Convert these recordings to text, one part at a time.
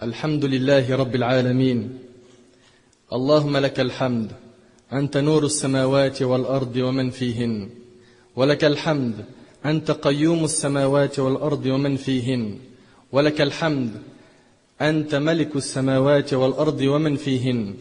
الحمد لله رب العالمين. اللهم لك الحمد، أنت نور السماوات والأرض ومن فيهن، ولك الحمد، أنت قيوم السماوات والأرض ومن فيهن، ولك الحمد، أنت ملك السماوات والأرض ومن فيهن،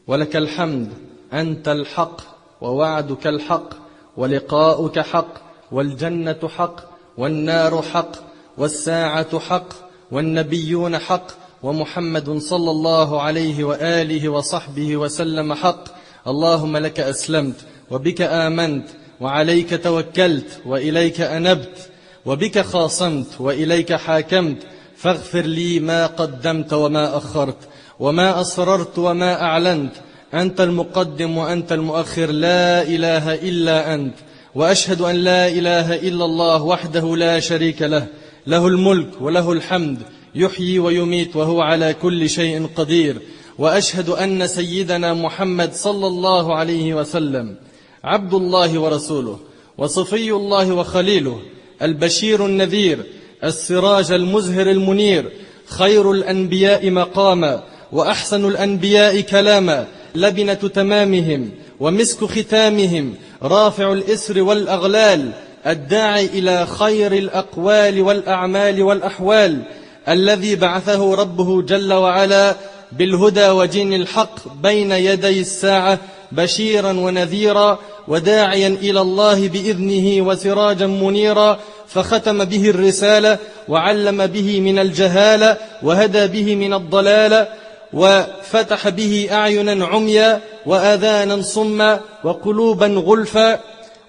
ولك الحمد، أنت الحق ووعدك الحق ولقاؤك حق والجنة حق والنار حق والساعة حق والنبيون حق ومحمد صلى الله عليه وآله وصحبه وسلم حق. اللهم لك أسلمت وبك آمنت وعليك توكلت وإليك أنبت وبك خاصمت وإليك حاكمت، فاغفر لي ما قدمت وما أخرت وما أسررت وما أعلنت، أنت المقدم وأنت المؤخر، لا إله إلا أنت. وأشهد أن لا إله إلا الله وحده لا شريك له، له الملك وله الحمد، يحيي ويميت وهو على كل شيء قدير. وأشهد أن سيدنا محمد صلى الله عليه وسلم عبد الله ورسوله وصفي الله وخليله، البشير النذير، السراج المزهر المنير، خير الأنبياء مقاما وأحسن الأنبياء كلاما، لبنة تمامهم ومسك ختامهم، رافع الإسر والأغلال، الداعي إلى خير الأقوال والأعمال والأحوال، الذي بعثه ربه جل وعلا بالهدى ودين الحق بين يدي الساعة، بشيرا ونذيرا وداعيا إلى الله بإذنه وسراجا منيرا، فختم به الرسالة وعلم به من الجهالة وهدى به من الضلالة، وفتح به أعينا عميا وآذانا صما وقلوبا غلفا،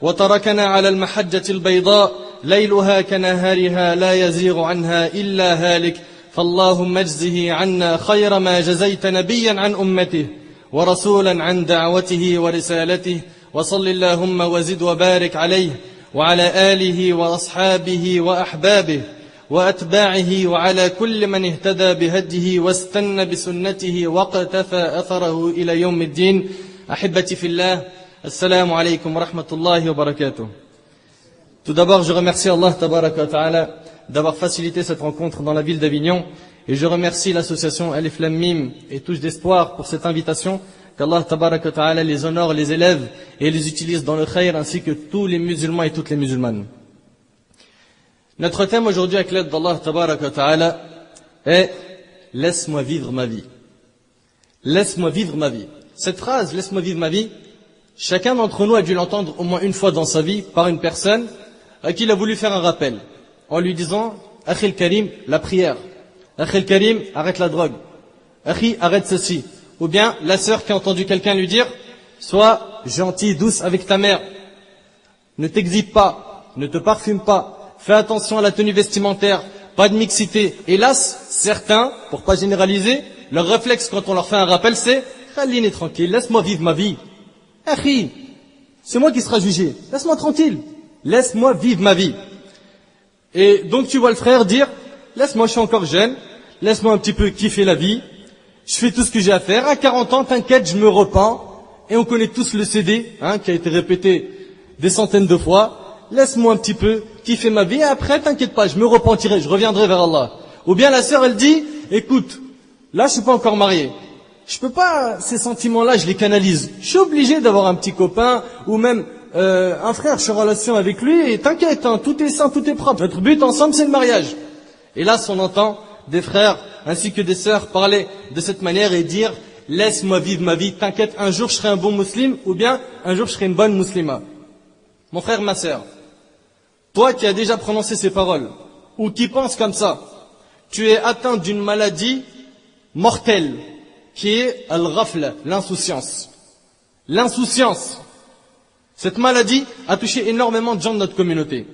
وتركنا على المحجة البيضاء ليلها كنهارها لا يزيغ عنها إلا هالك. فاللهم اجزه عنا خير ما جزيت نبيا عن أمته ورسولا عن دعوته ورسالته، وصل اللهم وزد وبارك عليه وعلى آله وأصحابه وأحبابه وأتباعه وعلى كل من اهتدى بهديه واستنى بسنته واقتفى أثره إلى يوم الدين. أحبتي في الله، السلام عليكم ورحمة الله وبركاته. Tout d'abord, je remercie Allah Tabaraka wa Ta'ala d'avoir facilité cette rencontre dans la ville d'Avignon, et je remercie l'association Alif Lam Mim et Touche d'Espoir pour cette invitation. Qu'Allah Tabaraka wa Ta'ala les honore, les élève et les utilise dans le khayr, ainsi que tous les musulmans et toutes les musulmanes. Notre thème aujourd'hui, avec l'aide d'Allah Tabaraka wa Ta'ala, est « Laisse-moi vivre ma vie ». Laisse-moi vivre ma vie. Cette phrase « Laisse-moi vivre ma vie », chacun d'entre nous a dû l'entendre au moins une fois dans sa vie par une personne à qui il a voulu faire un rappel, en lui disant « Akhil Karim, la prière. Akhil Karim, arrête la drogue. Akhi, arrête ceci. » Ou bien la sœur qui a entendu quelqu'un lui dire « Sois gentil, douce avec ta mère. Ne t'exhibe pas, ne te parfume pas. Fais attention à la tenue vestimentaire, pas de mixité. » Hélas, certains, pour pas généraliser, leur réflexe quand on leur fait un rappel, c'est « Khalini tranquille, laisse-moi vivre ma vie. Akhi, c'est moi qui sera jugé. Laisse-moi tranquille. Laisse-moi vivre ma vie. » Et donc tu vois le frère dire « Laisse-moi, je suis encore jeune. Laisse-moi un petit peu kiffer la vie. Je fais tout ce que j'ai à faire. À 40 ans, t'inquiète, je me repens. » Et on connaît tous le CD, qui a été répété des centaines de fois. Laisse-moi un petit peu kiffer ma vie. Et après, t'inquiète pas, je me repentirai, je reviendrai vers Allah. Ou bien la sœur, elle dit « Écoute, là, je suis pas encore marié. Je peux pas, ces sentiments-là, je les canalise. Je suis obligé d'avoir un petit copain ou même un frère, je suis en relation avec lui. Et t'inquiète, tout est sain, tout est propre. Notre but ensemble, c'est le mariage. » Et là, on entend des frères ainsi que des sœurs parler de cette manière et dire « Laisse-moi vivre ma vie, t'inquiète, un jour je serai un bon musulman ou bien un jour je serai une bonne musulmane. » Mon frère, ma sœur, toi qui as déjà prononcé ces paroles ou qui penses comme ça, tu es atteint d'une maladie mortelle qui est al-ghafla, l'insouciance. L'insouciance. Cette maladie a touché énormément de gens de notre communauté.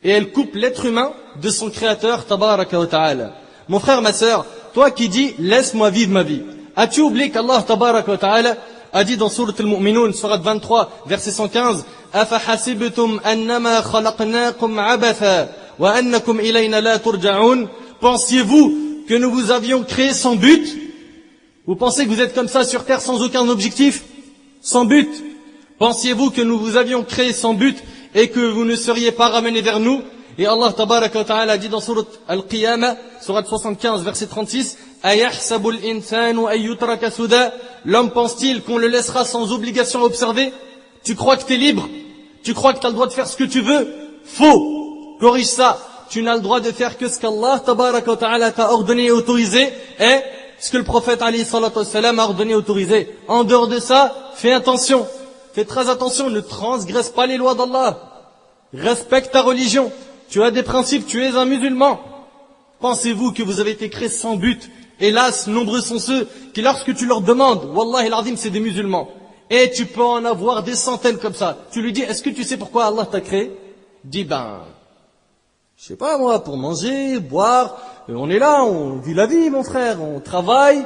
Et elle coupe l'être humain de son créateur, Tabaraka wa Ta'ala. Mon frère, ma sœur, toi qui dis « Laisse-moi vivre ma vie », as-tu oublié qu'Allah Tabaraka wa Ta'ala a dit dans Sourate Al-Mu'minun, Sourate 23, verset 115, « Afahasibtum annama khalaqnakum abatha wa annakum ilayna la turja'un » Pensiez-vous que nous vous avions créé sans but? Vous pensez que vous êtes comme ça sur terre sans aucun objectif? Sans but? Pensiez-vous que nous vous avions créé sans but et que vous ne seriez pas ramenés vers nous? Et Allah Tabaraka wa Ta'ala dit dans Sourate Al-Qiyamah, Sourate 75, verset 36, أَيَحْسَبُ الْإِنسَانُ أَن يُتْرَكَ سُدًى. L'homme pense-t-il qu'on le laissera sans obligation à observer? Tu crois que tu es libre? Tu crois que tu as le droit de faire ce que tu veux? Faux. Corrige ça. Tu n'as le droit de faire que ce qu'Allah tabaraka wa ta'ala t'a ordonné et autorisé, et ce que le prophète alayhi salatu wassalam a ordonné et autorisé. En dehors de ça, fais attention. Fais très attention, ne transgresse pas les lois d'Allah. Respecte ta religion. Tu as des principes, tu es un musulman. Pensez-vous que vous avez été créés sans but? Hélas, nombreux sont ceux qui, lorsque tu leur demandes, Wallah el-Azim, c'est des musulmans. Et tu peux en avoir des centaines comme ça. Tu lui dis, est-ce que tu sais pourquoi Allah t'a créé? Dis, je sais pas moi, pour manger, boire. On est là, on vit la vie, mon frère. On travaille,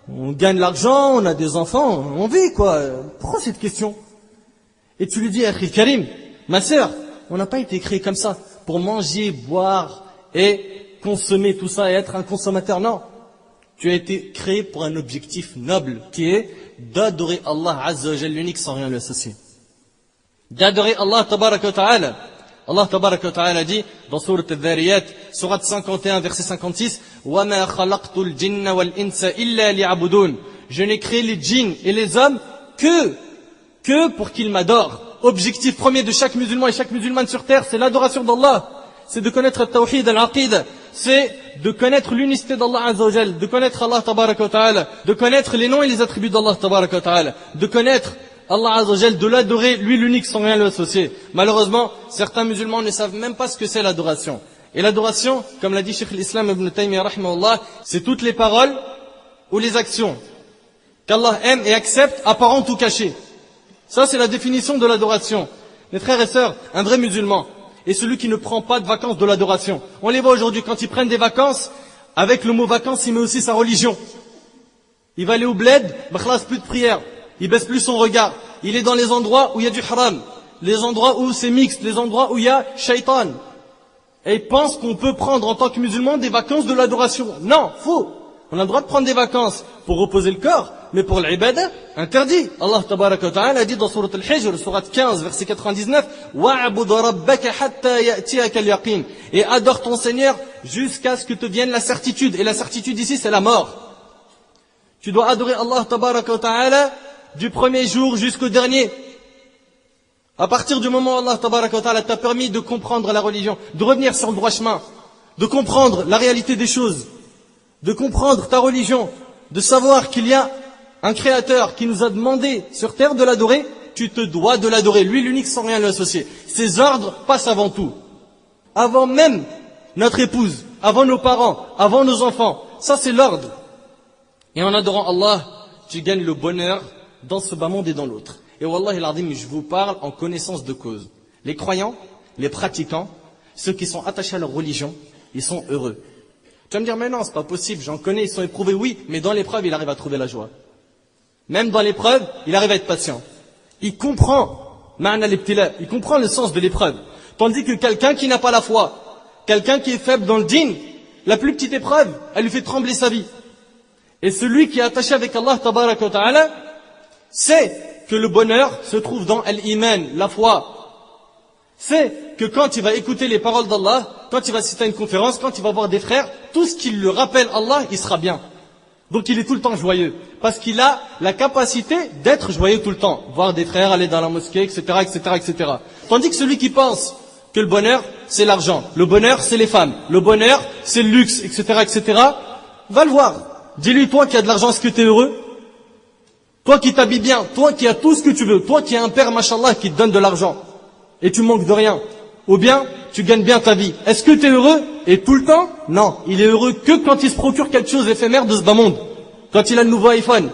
on gagne l'argent, on a des enfants, on vit quoi. Pourquoi cette question? Et tu lui dis, Akhi Karim, ma sœur, on n'a pas été créé comme ça pour manger, boire et consommer tout ça et être un consommateur. Non. Tu as été créé pour un objectif noble qui est d'adorer Allah Azza wa Jalla l'unique sans rien lui associer. D'adorer Allah Tabaraka wa Ta'ala. Allah Tabaraka wa Ta'ala dit dans sourate Al-Dhariyat, sourate 51 verset 56, وَمَا خَلَقْتُ الْجِنَّ وَالْإِنسَ إِلَّا لِيَعْبُدُونَ. Je n'ai créé les djinns et les hommes que pour qu'ils m'adorent. Objectif premier de chaque musulman et chaque musulmane sur terre, c'est l'adoration d'Allah. C'est de connaître le tawhid, al-aqid, c'est de connaître l'unicité d'Allah Azza wa Jal, de connaître Allah Tabaraka wa Ta'ala, de connaître les noms et les attributs d'Allah Tabaraka wa Ta'ala, de connaître Allah Azza wa Jal, de l'adorer, lui l'unique sans rien lui associer. Malheureusement, certains musulmans ne savent même pas ce que c'est l'adoration. Et l'adoration, comme l'a dit Cheikh l'Islam Ibn Taymiyyah rahimahullah, c'est toutes les paroles ou les actions qu'Allah aime et accepte, apparentes ou cachées. Ça, c'est la définition de l'adoration. Mes frères et sœurs, un vrai musulman est celui qui ne prend pas de vacances de l'adoration. On les voit aujourd'hui, quand ils prennent des vacances, avec le mot vacances, il met aussi sa religion. Il va aller au bled, khlas, plus de prière. Il baisse plus son regard. Il est dans les endroits où il y a du haram, les endroits où c'est mixte, les endroits où il y a shaitan. Et il pense qu'on peut prendre en tant que musulman des vacances de l'adoration. Non, faux. On a le droit de prendre des vacances pour reposer le corps, mais pour l'ibadah, interdit. Allah Tabaraka wa Ta'ala a dit dans sourate Al-Hijr, sourate 15, verset 99, وَعْبُدْ رَبَّكَ حَتَّى يَأْتِيَكَ الْيَقِينَ. Et adore ton Seigneur jusqu'à ce que te vienne la certitude. Et la certitude ici, c'est la mort. Tu dois adorer Allah Tabaraka wa Ta'ala du premier jour jusqu'au dernier. À partir du moment où Allah Tabaraka wa Ta'ala t'a permis de comprendre la religion, de revenir sur le droit chemin, de comprendre la réalité des choses, de comprendre ta religion, de savoir qu'il y a un créateur qui nous a demandé sur terre de l'adorer, tu te dois de l'adorer, lui l'unique sans rien lui associer. Ses ordres passent avant tout. Avant même notre épouse, avant nos parents, avant nos enfants. Ça c'est l'ordre. Et en adorant Allah, tu gagnes le bonheur dans ce bas monde et dans l'autre. Et Wallahi al-Azim, je vous parle en connaissance de cause. Les croyants, les pratiquants, ceux qui sont attachés à leur religion, ils sont heureux. Tu vas me dire, mais non, c'est pas possible, j'en connais, ils sont éprouvés, oui, mais dans l'épreuve, il arrive à trouver la joie. Même dans l'épreuve, il arrive à être patient. Il comprend, il comprend le sens de l'épreuve. Tandis que quelqu'un qui n'a pas la foi, quelqu'un qui est faible dans le dîn, la plus petite épreuve, elle lui fait trembler sa vie. Et celui qui est attaché avec Allah, tabaraka wa ta'ala, sait que le bonheur se trouve dans l'iman, la foi. C'est que quand il va écouter les paroles d'Allah, quand il va citer une conférence, quand il va voir des frères, tout ce qui lui rappelle Allah, il sera bien. Donc il est tout le temps joyeux. Parce qu'il a la capacité d'être joyeux tout le temps. Voir des frères, aller dans la mosquée, etc., etc., etc. Tandis que celui qui pense que le bonheur, c'est l'argent, le bonheur, c'est les femmes, le bonheur, c'est le luxe, etc., etc., va le voir. Dis-lui, toi qui as de l'argent, est-ce que tu es heureux? Toi qui t'habilles bien, toi qui as tout ce que tu veux, toi qui as un père, machallah, qui te donne de l'argent, et tu manques de rien. Ou bien, tu gagnes bien ta vie. Est-ce que tu es heureux? Et tout le temps? Non. Il est heureux que quand il se procure quelque chose d'éphémère de ce bas monde. Quand il a le nouveau iPhone.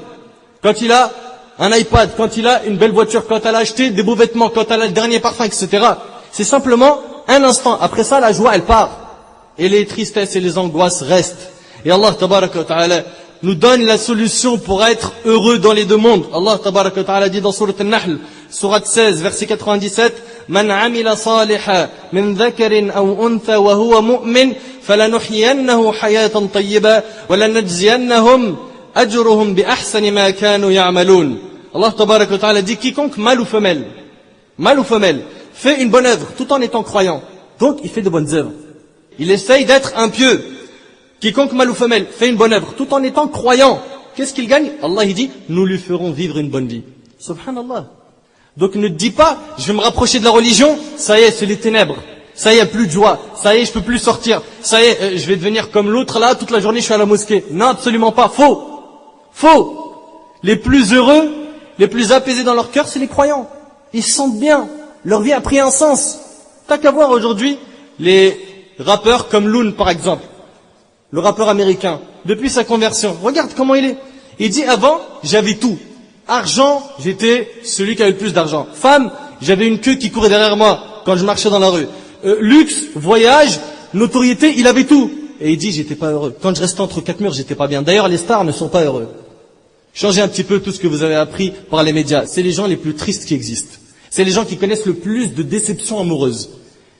Quand il a un iPad. Quand il a une belle voiture. Quand elle a acheté des beaux vêtements. Quand elle a le dernier parfum, etc. C'est simplement un instant. Après ça, la joie, elle part. Et les tristesses et les angoisses restent. Et Allah, tabaraka wa ta'ala, nous donne la solution pour être heureux dans les deux mondes. Allah, tabaraka wa ta'ala, dit dans sourate An-Nahl, sourate 16, verset 97, من عمل صالحا من ذكر أو أنثى وهو مؤمن فلنحيينه حياة طيبة ولنجزينهم أجرهم بأحسن ما كانوا يعملون. Allah tabaraka wa ta'ala dit quiconque mâle ou femelle fait une bonne œuvre tout en étant croyant. Donc il fait de bonnes œuvres. Il essaye d'être un pieux. quiconque mâle ou femelle fait une bonne œuvre tout en étant croyant, qu'est-ce qu'il gagne? Allah il dit, nous lui ferons vivre une bonne vie. Subhanallah. Donc ne te dis pas, je vais me rapprocher de la religion, ça y est, c'est les ténèbres. Ça y est, plus de joie. Ça y est, je peux plus sortir. Ça y est, je vais devenir comme l'autre là, toute la journée je suis à la mosquée. Non, absolument pas. Faux. Faux. Les plus heureux, les plus apaisés dans leur cœur, c'est les croyants. Ils se sentent bien. Leur vie a pris un sens. T'as qu'à voir aujourd'hui les rappeurs comme Loon par exemple. Le rappeur américain. Depuis sa conversion. Regarde comment il est. Il dit avant, j'avais tout. Argent, j'étais celui qui avait le plus d'argent. Femme, j'avais une queue qui courait derrière moi quand je marchais dans la rue. Luxe, voyage, notoriété, il avait tout. Et il dit, j'étais pas heureux. Quand je restais entre quatre murs, j'étais pas bien. D'ailleurs, les stars ne sont pas heureux. Changez un petit peu tout ce que vous avez appris par les médias. C'est les gens les plus tristes qui existent. C'est les gens qui connaissent le plus de déceptions amoureuses.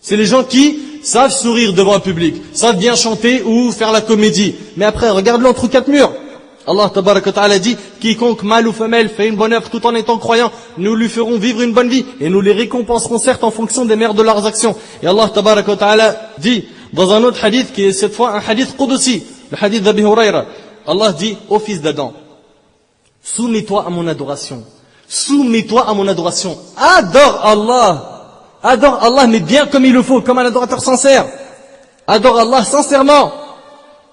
C'est les gens qui savent sourire devant un public, savent bien chanter ou faire la comédie. Mais après, regarde-le entre quatre murs. Allah tabaraka wa ta'ala dit, quiconque mâle ou femelle fait une bonne œuvre tout en étant croyant, nous lui ferons vivre une bonne vie et nous les récompenserons certes en fonction des mères de leurs actions. Et Allah tabaraka wa ta'ala dit dans un autre hadith qui est cette fois un hadith qudsi, le hadith d'Abi Hurayra, Allah dit ô fils d'Adam, soumets-toi à mon adoration. Soumets-toi à mon adoration. Adore Allah. Adore Allah, mais bien comme il le faut, comme un adorateur sincère. Adore Allah sincèrement.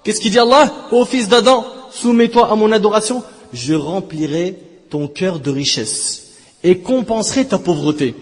Qu'est-ce qu'il dit Allah? Ô fils d'Adam, soumets-toi à mon adoration, je remplirai ton cœur de richesse et compenserai ta pauvreté.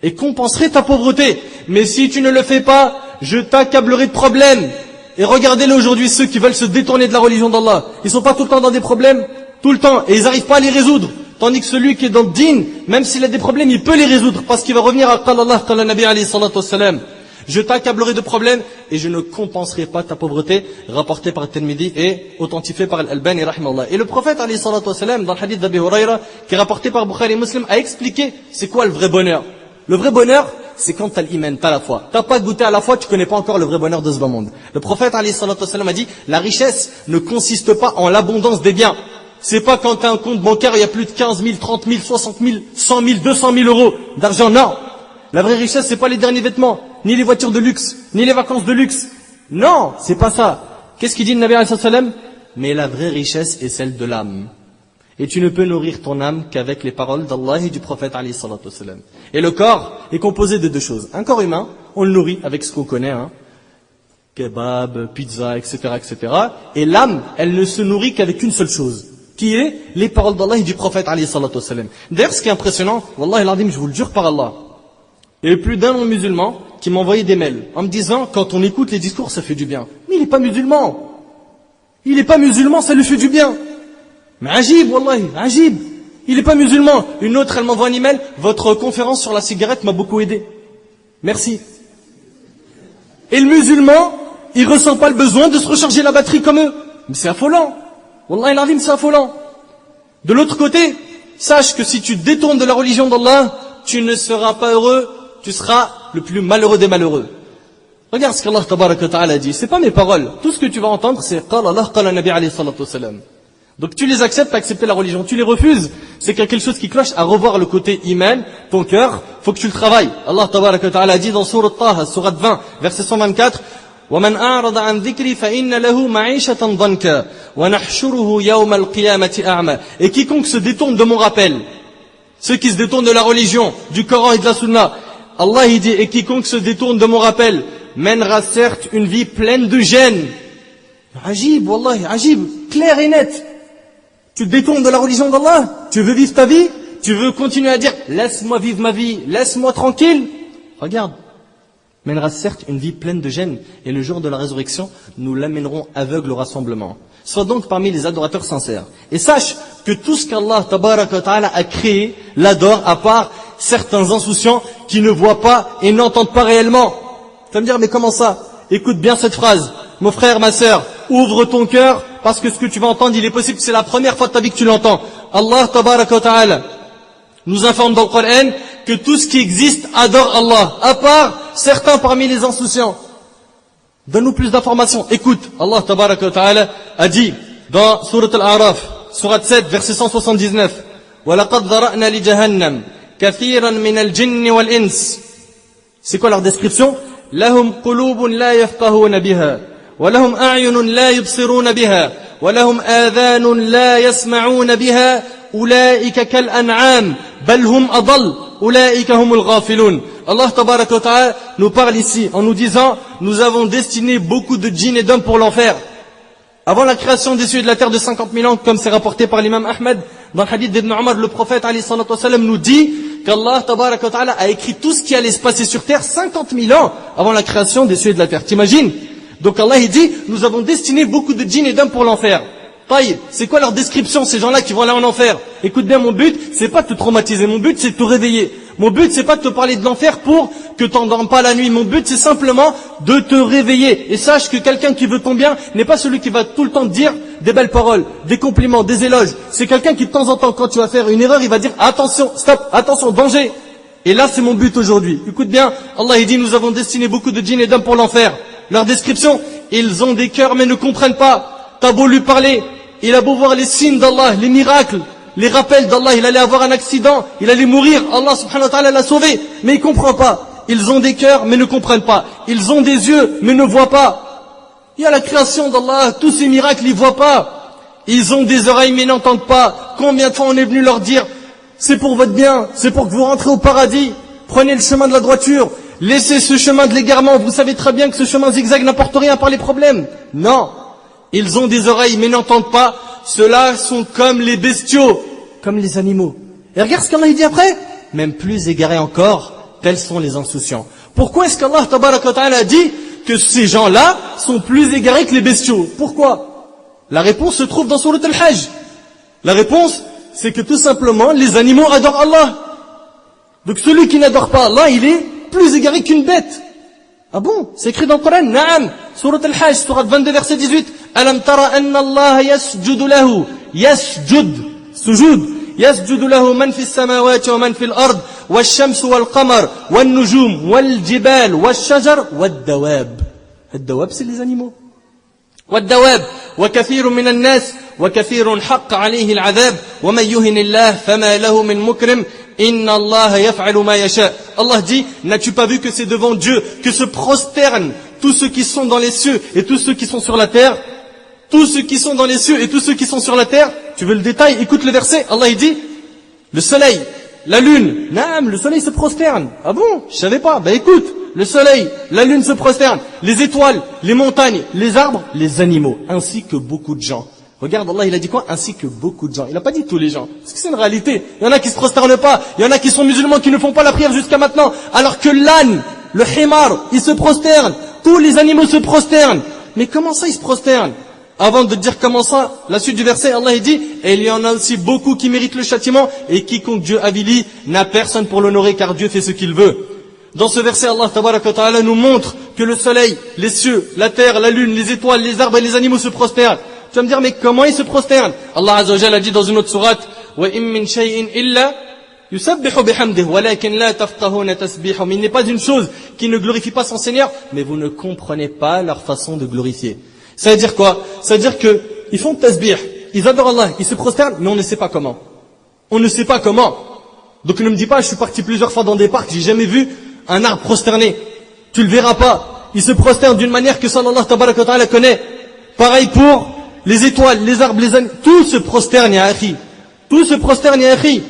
Et compenserai ta pauvreté. Mais si tu ne le fais pas, je t'accablerai de problèmes. Et regardez-le aujourd'hui, ceux qui veulent se détourner de la religion d'Allah. Ils sont pas tout le temps dans des problèmes, tout le temps, et ils n'arrivent pas à les résoudre. Tandis que celui qui est dans le din, même s'il a des problèmes, il peut les résoudre, parce qu'il va revenir à Qala Allah, Qala Nabi alayhi salatu wassalam. Je t'accablerai de problèmes et je ne compenserai pas ta pauvreté, rapporté par Tirmidhi et authentifié par Al-Albani rahimahullah. Et le prophète alayhi salatu wassalam, dans le hadith d'Abi Hurayra, qui est rapporté par Bukhari et Muslim, a expliqué c'est quoi le vrai bonheur. Le vrai bonheur, c'est quand t'as l'iman, t'as la foi. T'as pas goûté à la foi, tu connais pas encore le vrai bonheur de ce bas monde. Le prophète alayhi salatu wassalam a dit, la richesse ne consiste pas en l'abondance des biens. C'est pas quand t'as un compte bancaire, il y a plus de 15 000, 30 000, 60 000, 100 000, 200 000 euros d'argent. Non. La vraie richesse, c'est pas les derniers vêtements, ni les voitures de luxe, ni les vacances de luxe. Non, c'est pas ça. Qu'est-ce qu'il dit le Nabi alayhi salam? Mais la vraie richesse est celle de l'âme. Et tu ne peux nourrir ton âme qu'avec les paroles d'Allah et du prophète alayhi salatu wassalam. Et le corps est composé de deux choses. Un corps humain, on le nourrit avec ce qu'on connaît, kebab, pizza, etc., etc. Et l'âme, elle ne se nourrit qu'avec une seule chose, qui est les paroles d'Allah et du prophète alayhi salatu wassalam. D'ailleurs, ce qui est impressionnant, wallahi al-azim, je vous le jure par Allah, il y a plus d'un non-musulman qui m'a envoyé des mails en me disant, quand on écoute les discours, ça fait du bien. Mais il n'est pas musulman. Il n'est pas musulman, ça lui fait du bien. Mais ajib, wallahi, ajib. Il n'est pas musulman. Une autre, elle m'envoie un email, votre conférence sur la cigarette m'a beaucoup aidé. Merci. Et le musulman, il ressent pas le besoin de se recharger la batterie comme eux. Mais c'est affolant. Wallahi al-azim, c'est affolant. De l'autre côté, sache que si tu te détournes de la religion d'Allah, tu ne seras pas heureux, tu seras le plus malheureux des malheureux. Regarde ce qu'Allah tabaraka wa ta'ala dit. C'est pas mes paroles. Tout ce que tu vas entendre, c'est Qala Allah, Qala Nabi alayhi salatu wassalam. Donc tu les acceptes, tu acceptes la religion. Tu les refuses, c'est qu'il y a quelque chose qui cloche. À revoir le côté iman, ton cœur, faut que tu le travailles. Allah tabaraka wa ta'ala dit dans sourate Taha, sourate 20, verset 124, وَمَنْ أَعْرَضَ عَنْ ذِكْرِ فَإِنَّ لَهُ مَعِيشَةً ضَنْكًا وَنَحْشُرُهُ يَوْمَ الْقِيَامَةِ أَعْمَى. Et quiconque se détourne de mon rappel, ceux qui se détournent de la religion, du Coran et de la Sunna, Allah il dit, et quiconque se détourne de mon rappel, mènera certes une vie pleine de gêne. Ajib, wallahi, ajib, clair et net. Tu te détournes de la religion d'Allah, tu veux vivre ta vie, tu veux continuer à dire, laisse-moi vivre ma vie, laisse-moi tranquille. Regarde, mènera certes une vie pleine de gêne, et le jour de la résurrection, nous l'amènerons aveugle au rassemblement. Sois donc parmi les adorateurs sincères. Et sache que tout ce qu'Allah tabaraka wa ta'ala a créé, l'adore, à part certains insouciants qui ne voient pas et n'entendent pas réellement. Tu vas me dire, mais comment ça? Écoute bien cette phrase. Mon frère, ma sœur, ouvre ton cœur, parce que ce que tu vas entendre, il est possible que c'est la première fois de ta vie que tu l'entends. Allah tabaraka wa ta'ala nous informe dans le Coran que tout ce qui existe adore Allah, à part certains parmi les insouciants. Donne-nous plus d'informations. Écoute, Allah tabaraka wa ta'ala a dit dans Surat Al-A'raf, Surat 7, verset 179, وَلَقَدْ ذَرَأْنَا لِجَهَنَّمْ كَثِيرًا مِنَ الْجِنِّ وَالْإِنسِ. C'est quoi leur description? لَهُمْ قُلُوبٌ لَا يَفْقَهُونَ بِهَا ولهم أعين لا يبصرون بها ولهم آذان لا يسمعون بها أولئك كالأنعام بل هم أضل أولئك هم الغافلون. Allah tabarak wa ta'ala nous parle ici en nous disant: nous avons destiné beaucoup de djinns et d'hommes pour l'enfer. Avant la création des cieux et de la terre de 50 000 ans, comme c'est rapporté par l'imam Ahmed, dans le hadith d'Ibn Omar, le prophète alayhi salatu wa sallam nous dit qu'Allah tabarak wa ta'ala a écrit tout ce qui allait se passer sur terre 50 000 ans avant la création des cieux et de la terre. T'imagines? Donc Allah il dit: nous avons destiné beaucoup de djinns et d'hommes pour l'enfer. Taïb, c'est quoi leur description, ces gens-là qui vont aller en enfer? Écoute bien, mon but, c'est pas de te traumatiser, mon but c'est de te réveiller. Mon but c'est pas de te parler de l'enfer pour que t'endormes pas la nuit. Mon but c'est simplement de te réveiller. Et sache que quelqu'un qui veut ton bien n'est pas celui qui va tout le temps te dire des belles paroles, des compliments, des éloges. C'est quelqu'un qui de temps en temps, quand tu vas faire une erreur, il va dire: attention, stop, attention, danger. Et là c'est mon but aujourd'hui. Écoute bien, Allah il dit: nous avons destiné beaucoup de djinns et d'hommes pour l'enfer. Leur description: ils ont des cœurs mais ne comprennent pas. T'as beau lui parler, il a beau voir les signes d'Allah, les miracles, les rappels d'Allah, il allait avoir un accident, il allait mourir, Allah subhanahu wa ta'ala l'a sauvé, mais il comprend pas. Ils ont des cœurs mais ne comprennent pas. Ils ont des yeux mais ne voient pas. Il y a la création d'Allah, tous ces miracles, ils voient pas. Ils ont des oreilles mais n'entendent pas. Combien de fois on est venu leur dire: c'est pour votre bien, c'est pour que vous rentrez au paradis, prenez le chemin de la droiture, laissez ce chemin de l'égarement, vous savez très bien que ce chemin zigzag n'apporte rien par les problèmes. Non. Ils ont des oreilles mais n'entendent pas. Ceux-là sont comme les bestiaux, comme les animaux. Et regarde ce qu'Allah dit après: même plus égarés encore, tels sont les insouciants. Pourquoi est-ce qu'Allah tabarak wa ta'ala a dit que ces gens-là sont plus égarés que les bestiaux? Pourquoi? La réponse se trouve dans Sourate Al-Hajj. La réponse, c'est que tout simplement, les animaux adorent Allah. Donc celui qui n'adore pas Allah, il est plus égaré qu'une bête. Ah bon? C'est écrit dans le Coran. Naam. Sourate Al-Hajj, sourate 22, verset 18. Alam tara anna Allah yasjudu lahu. Yasjud. Sujud. يسجد له من في السماوات ومن في الأرض والشمس والقمر والنجوم والجبال والشجر والدواب. الدواب c'est les animaux. والدواب وكثير من الناس وكثير حق عليه العذاب ومن يهن الله فما له من مكرم إن الله يفعل ما يشاء. Allah dit: n'as-tu pas vu que c'est devant Dieu que se prosternent tous ceux qui sont dans les cieux et tous ceux qui sont sur la terre? Tous ceux qui sont dans les cieux et tous ceux qui sont sur la terre. Tu veux le détail? Écoute le verset. Allah il dit: le soleil, la lune. Naam, le soleil se prosterne. Ah bon? Je savais pas. Ben écoute, le soleil, la lune se prosternent, les étoiles, les montagnes, les arbres, les animaux, ainsi que beaucoup de gens. Regarde, Allah il a dit quoi? Ainsi que beaucoup de gens. Il n'a pas dit tous les gens. Parce que c'est une réalité. Il y en a qui se prosternent pas. Il y en a qui sont musulmans qui ne font pas la prière jusqu'à maintenant. Alors que l'âne, le himar, il se prosterne. Tous les animaux se prosternent. Mais comment ça ils se prosternent? Avant de dire comment ça, la suite du verset, Allah il dit: et il y en a aussi beaucoup qui méritent le châtiment, et quiconque Dieu avilit n'a personne pour l'honorer, car Dieu fait ce qu'il veut. Dans ce verset, Allah tabaraka wa ta'ala nous montre que le soleil, les cieux, la terre, la lune, les étoiles, les arbres et les animaux se prosternent. Tu vas me dire: mais comment ils se prosternent? Allah azza wa jalla a dit dans une autre sourate: wa in min shay'in illa yusabbihu bihamdihi walakin la tafqahuna tasbihahu. Mais il n'est pas une chose qui ne glorifie pas son Seigneur, mais vous ne comprenez pas leur façon de glorifier. Ça veut dire quoi? Ça veut dire que ils font tasbih, ils adorent Allah, ils se prosternent, mais on ne sait pas comment. On ne sait pas comment. Donc ne me dis pas: je suis parti plusieurs fois dans des parcs, j'ai jamais vu un arbre prosterné. Tu le verras pas. Ils se prosternent d'une manière que seul Allah tabaraka wa ta'ala connaît. Pareil pour les étoiles, les arbres, les animaux. Tout se prosterne, ya akhi. Tout se prosterne, ya akhi.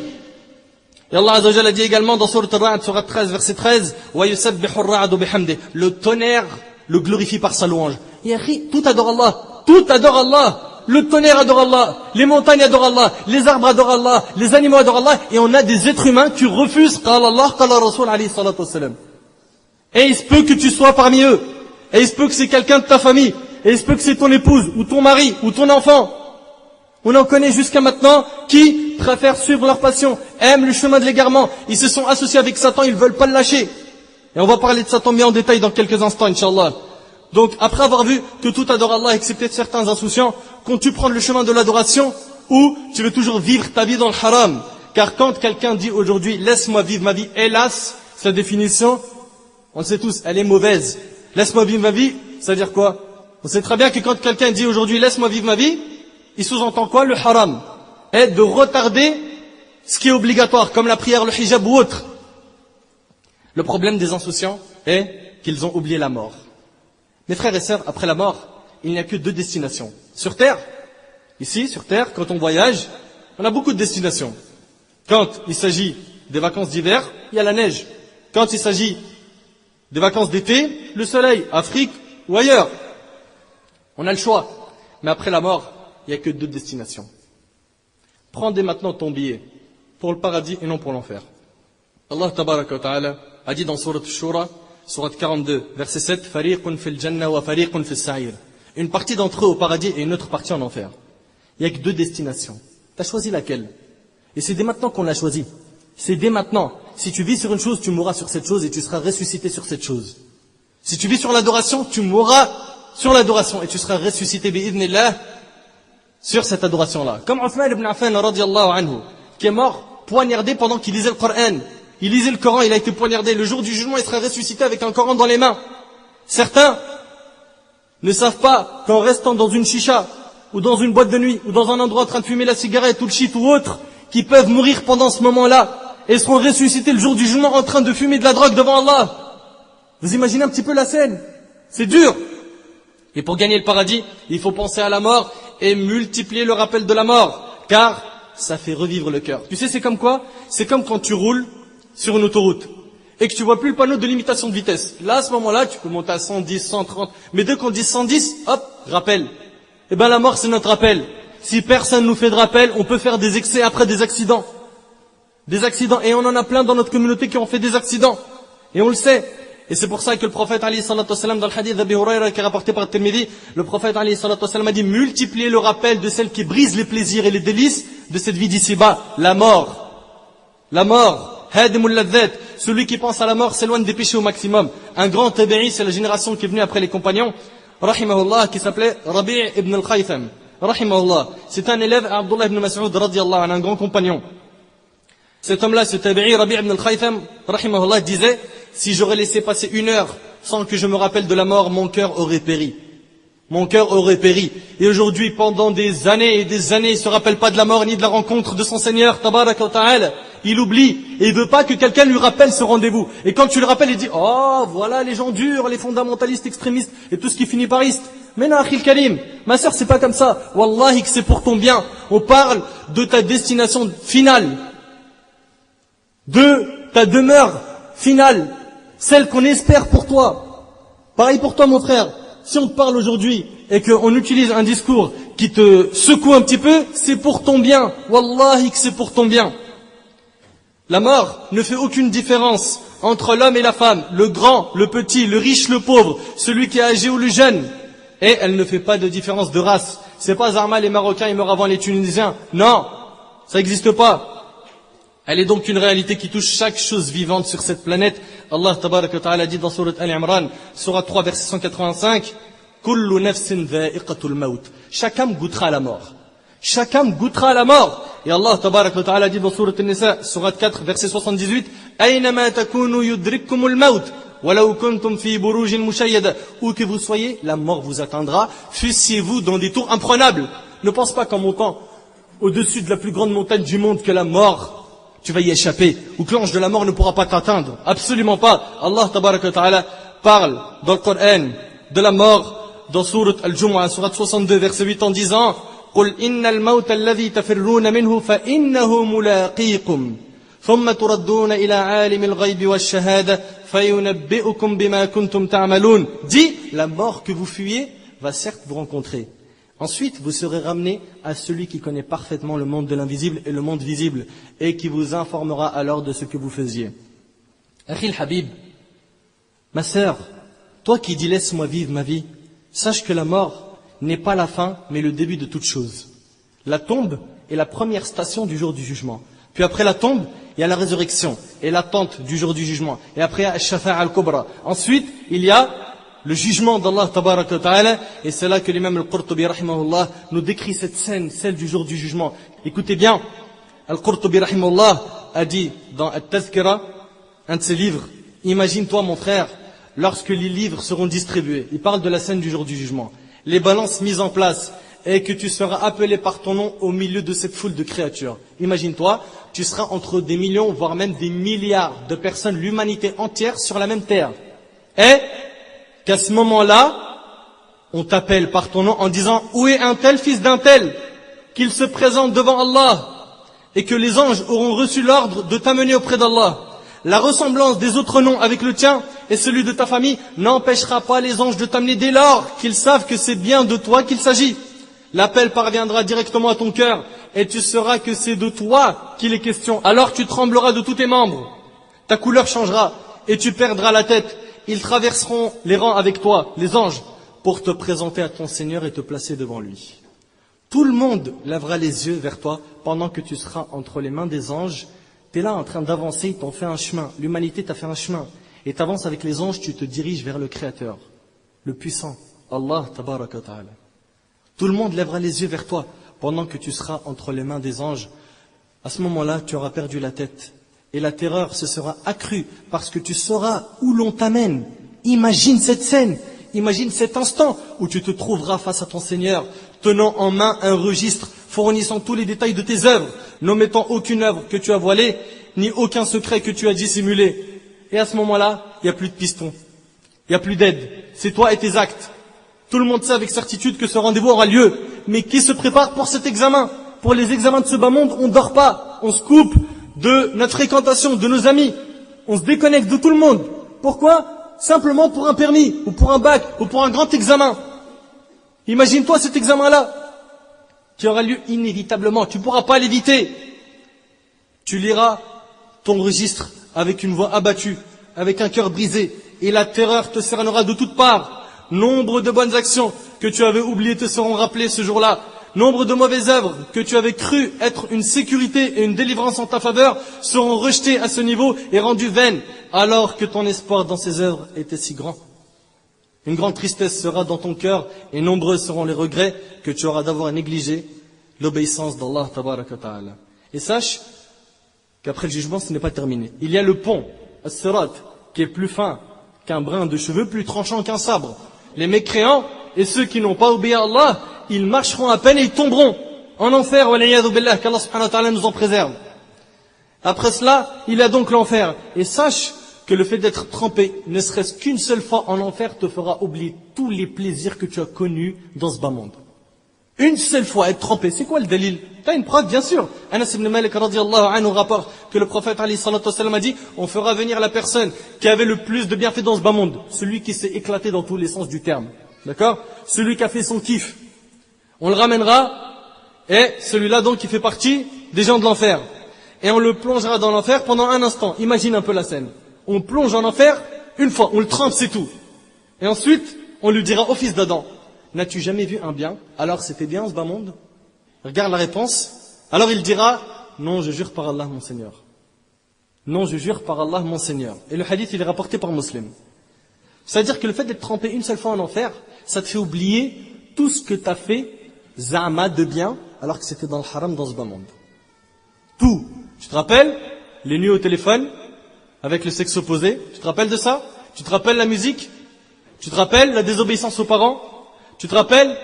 Et Allah azza wa jalla dit également dans Sourate Al-Ra'd, sourate 13, verset 13: wa yusabbihu ar-ra'du bihamdihi. Le tonnerre le glorifie par sa louange. Et tout adore Allah. Tout adore Allah. Le tonnerre adore Allah. Les montagnes adorent Allah. Les arbres adorent Allah. Les animaux adorent Allah. Et on a des êtres humains qui refusent qala Allah, qala Rasul alayhi salatu wassalam. Et il se peut que tu sois parmi eux. Et il se peut que c'est quelqu'un de ta famille. Et il se peut que c'est ton épouse, ou ton mari, ou ton enfant. On en connaît jusqu'à maintenant qui préfèrent suivre leur passion, aiment le chemin de l'égarement. Ils se sont associés avec Satan, ils ne veulent pas le lâcher. Et on va parler de Satan bien en détail dans quelques instants, Inch'Allah. Donc, après avoir vu que tout adore Allah, excepté certains insouciants, comptes-tu prendre le chemin de l'adoration, ou tu veux toujours vivre ta vie dans le haram? Car quand quelqu'un dit aujourd'hui: laisse-moi vivre ma vie, hélas, sa définition, on le sait tous, elle est mauvaise. Laisse-moi vivre ma vie, ça veut dire quoi? On sait très bien que quand quelqu'un dit aujourd'hui: laisse-moi vivre ma vie, il sous-entend quoi? Le haram. Et de retarder ce qui est obligatoire, comme la prière, le hijab ou autre. Le problème des insouciants est qu'ils ont oublié la mort. Mes frères et sœurs, après la mort, il n'y a que deux destinations. Sur Terre, ici, sur Terre, quand on voyage, on a beaucoup de destinations. Quand il s'agit des vacances d'hiver, il y a la neige. Quand il s'agit des vacances d'été, le soleil, Afrique ou ailleurs. On a le choix. Mais après la mort, il n'y a que deux destinations. Prends dès maintenant ton billet pour le paradis et non pour l'enfer. Allah tabaraka wa ta'ala a dit dans Sourate Shura, Sourate 42, verset 7, Fariqun fil jannah wa fariqun fil sa'ir. Une partie d'entre eux au paradis et une autre partie en enfer. Il n'y a que deux destinations. Tu as choisi laquelle? Et c'est dès maintenant qu'on l'a choisi. C'est dès maintenant. Si tu vis sur une chose, tu mourras sur cette chose et tu seras ressuscité sur cette chose. Si tu vis sur l'adoration, tu mourras sur l'adoration et tu seras ressuscité bi'idhnillah sur cette adoration-là. Comme Uthman ibn Affan radiyallahu anhu, qui est mort poignardé pendant qu'il lisait le Coran. Il lisait le Coran, il a été poignardé. Le jour du jugement, il sera ressuscité avec un Coran dans les mains. Certains ne savent pas qu'en restant dans une chicha, ou dans une boîte de nuit, ou dans un endroit en train de fumer la cigarette ou le shit ou autre, qui peuvent mourir pendant ce moment-là, et seront ressuscités le jour du jugement en train de fumer de la drogue devant Allah. Vous imaginez un petit peu la scène? C'est dur. Et pour gagner le paradis, il faut penser à la mort et multiplier le rappel de la mort, car ça fait revivre le cœur. Tu sais, c'est comme quoi? C'est comme quand tu roules sur une autoroute et que tu vois plus le panneau de limitation de vitesse. Là, à ce moment-là, tu peux monter à 110, 130, mais dès qu'on dit 110, hop, rappel. Eh ben, la mort, c'est notre rappel. Si personne nous fait de rappel, on peut faire des excès après des accidents. Des accidents, et on en a plein dans notre communauté qui ont fait des accidents. Et on le sait. Et c'est pour ça que le prophète alayhi salatu wassalam, dans le hadith d'Abi Huraira qui est rapporté par Tirmidhi, le prophète alayhi salatu wassalam a dit multipliez le rappel de celle qui brise les plaisirs et les délices de cette vie d'ici-bas, la mort. La mort, hadimul ladhat, celui qui pense à la mort s'éloigne des péchés au maximum. Un grand tabi'i, c'est la génération qui est venue après les compagnons, rahimahullah, qui s'appelait Rabi' ibn al-Khaytham, rahimahullah. C'est un élève à Abdullah ibn Mas'ud radiyallahu anhu, un grand compagnon. Cet homme-là, ce tabi'i, Rabi' ibn al-Khaytham, rahimahullah, disait si j'aurais laissé passer 1 heure sans que je me rappelle de la mort, mon cœur aurait péri. Mon cœur aurait péri. Et aujourd'hui, pendant des années et des années, il ne se rappelle pas de la mort ni de la rencontre de son Seigneur, tabaraka wa ta'ala. Il oublie. Et il veut pas que quelqu'un lui rappelle ce rendez-vous. Et quand tu le rappelles, il dit, oh, voilà les gens durs, les fondamentalistes, extrémistes, et tout ce qui finit par iste. Mais non, akhil karim, ma sœur, c'est pas comme ça. Wallahi que c'est pour ton bien. On parle de ta destination finale. De ta demeure finale. Celle qu'on espère pour toi. Pareil pour toi, mon frère. Si on te parle aujourd'hui et qu'on utilise un discours qui te secoue un petit peu, c'est pour ton bien. Wallahi que c'est pour ton bien. La mort ne fait aucune différence entre l'homme et la femme, le grand, le petit, le riche, le pauvre, celui qui est âgé ou le jeune. Et elle ne fait pas de différence de race. C'est pas Zarma, les Marocains, ils meurent avant les Tunisiens. Non, ça n'existe pas. Elle est donc une réalité qui touche chaque chose vivante sur cette planète. Allah tabaraka wa ta'ala dit dans Sourate Al-Imran, Sourate 3, verset 185, Kullu nafsin dha'iqatul maut. Chaque âme goûtera à la mort. Chaque âme goûtera à la mort. Et Allah tabaraka wa ta'ala dit dans Sourate An-Nisa, Sourate 4, verset 78, Aynama takunu yudrikkumul maut. Walau kuntum fi burujin mushayyada. Où que vous soyez, la mort vous atteindra. Fussiez-vous dans des tours imprenables. Ne pense pas qu'en montant au-dessus de la plus grande montagne du monde que la mort, tu vas y échapper, ou que l'ange de la mort ne pourra pas t'atteindre. Absolument pas. Allah tabaraka wa ta'ala parle dans le Coran de la mort dans Sourate Al-Jumu'ah, Sourate 62, verset 8 en disant قُلْ إِنَّ الْمَوْتَ الَّذِي تَفِرُّونَ مِنْهُ فَإِنَّهُ مُلَاقِيكُمْ ثُمَّ تُرَدُّونَ إِلَى عَالِمِ الْغَيْبِ وَالشَّهَادَةِ فَيُنَبِّئُكُمْ بِمَا كُنْتُمْ تَعْمَلُونَ. Dis, la mort que vous fuyez va certes vous rencontrer. Ensuite, vous serez ramenés à celui qui connaît parfaitement le monde de l'invisible et le monde visible, et qui vous informera alors de ce que vous faisiez. Akhil Habib, ma sœur, toi qui dis laisse-moi vivre ma vie, sache que la mort n'est pas la fin, mais le début de toute chose. La tombe est la première station du jour du jugement. Puis après la tombe, il y a la résurrection et l'attente du jour du jugement. Et après, Al-Shafa'a al-Kubra. Ensuite, il y a le jugement d'Allah tabaraka wa ta'ala, et c'est là que l'imam al-Qurtubi rahimahullah nous décrit cette scène, celle du jour du jugement. Écoutez bien, al-Qurtubi rahimahullah a dit dans At-Tazkira, un de ses livres, imagine-toi mon frère, lorsque les livres seront distribués, il parle de la scène du jour du jugement, les balances mises en place, et que tu seras appelé par ton nom au milieu de cette foule de créatures. Imagine-toi, tu seras entre des millions, voire même des milliards de personnes, l'humanité entière sur la même terre. Et qu'à ce moment-là, on t'appelle par ton nom en disant « Où est un tel fils d'un tel ?» qu'il se présente devant Allah et que les anges auront reçu l'ordre de t'amener auprès d'Allah. La ressemblance des autres noms avec le tien et celui de ta famille n'empêchera pas les anges de t'amener dès lors qu'ils savent que c'est bien de toi qu'il s'agit. L'appel parviendra directement à ton cœur et tu sauras que c'est de toi qu'il est question. Alors tu trembleras de tous tes membres, ta couleur changera et tu perdras la tête. Ils traverseront les rangs avec toi, les anges, pour te présenter à ton Seigneur et te placer devant lui. Tout le monde lèvera les yeux vers toi pendant que tu seras entre les mains des anges. Tu es là en train d'avancer, ils t'ont fait un chemin. L'humanité t'a fait un chemin. Et tu avances avec les anges, tu te diriges vers le Créateur, le puissant, Allah tabaraka wa ta'ala. Tout le monde lèvera les yeux vers toi pendant que tu seras entre les mains des anges. À ce moment-là, tu auras perdu la tête. Et la terreur se sera accrue parce que tu sauras où l'on t'amène. Imagine cette scène. Imagine cet instant où tu te trouveras face à ton Seigneur, tenant en main un registre, fournissant tous les détails de tes œuvres, n'omettant aucune œuvre que tu as voilée, ni aucun secret que tu as dissimulé. Et à ce moment-là, il n'y a plus de piston, il n'y a plus d'aide. C'est toi et tes actes. Tout le monde sait avec certitude que ce rendez-vous aura lieu. Mais qui se prépare pour cet examen? Pour les examens de ce bas monde, on ne dort pas. On se coupe de notre fréquentation, de nos amis. On se déconnecte de tout le monde. Pourquoi? Simplement pour un permis, ou pour un bac, ou pour un grand examen. Imagine-toi cet examen-là, qui aura lieu inévitablement. Tu ne pourras pas l'éviter. Tu liras ton registre avec une voix abattue, avec un cœur brisé, et la terreur te cernera de toutes parts. Nombre de bonnes actions que tu avais oubliées te seront rappelées ce jour-là. Nombre de mauvaises œuvres que tu avais cru être une sécurité et une délivrance en ta faveur seront rejetées à ce niveau et rendues vaines, alors que ton espoir dans ces œuvres était si grand. Une grande tristesse sera dans ton cœur et nombreux seront les regrets que tu auras d'avoir négligé l'obéissance d'Allah tabaraka wa ta'ala. Et sache qu'après le jugement, ce n'est pas terminé. Il y a le pont, as-sirat, qui est plus fin qu'un brin de cheveux, plus tranchant qu'un sabre. Les mécréants et ceux qui n'ont pas obéi à Allah, ils marcheront à peine et ils tomberont en enfer, waliyadhu billah, qu'Allah subhanahu wa ta'ala nous en préserve. Après cela, il y a donc l'enfer. Et sache que le fait d'être trempé, ne serait-ce qu'une seule fois en enfer, te fera oublier tous les plaisirs que tu as connus dans ce bas monde. Une seule fois être trempé, c'est quoi le dalil? T'as une preuve, bien sûr. Anas ibn Malik radiyallahu anhu rapporte que le prophète alayhi salatu wassalam a dit: on fera venir la personne qui avait le plus de bienfaits dans ce bas monde, celui qui s'est éclaté dans tous les sens du terme. D'accord? Celui qui a fait son kiff. On le ramènera, et celui-là donc qui fait partie des gens de l'enfer. Et on le plongera dans l'enfer pendant un instant. Imagine un peu la scène. On plonge en enfer une fois, on le trempe, c'est tout. Et ensuite, on lui dira au fils d'Adam: n'as-tu jamais vu un bien? Alors c'était bien ce bas monde? Regarde la réponse. Alors il dira: non, je jure par Allah mon Seigneur. Non, je jure par Allah mon Seigneur. Et le hadith, il est rapporté par Muslim. C'est-à-dire que le fait d'être trempé une seule fois en enfer, ça te fait oublier tout ce que tu as fait, za'ama, de bien, alors que c'était dans le haram, dans ce bas monde. Tout. Tu te rappelles les nuits au téléphone avec le sexe opposé? Tu te rappelles de ça? Tu te rappelles la musique? Tu te rappelles la désobéissance aux parents? Tu te rappelles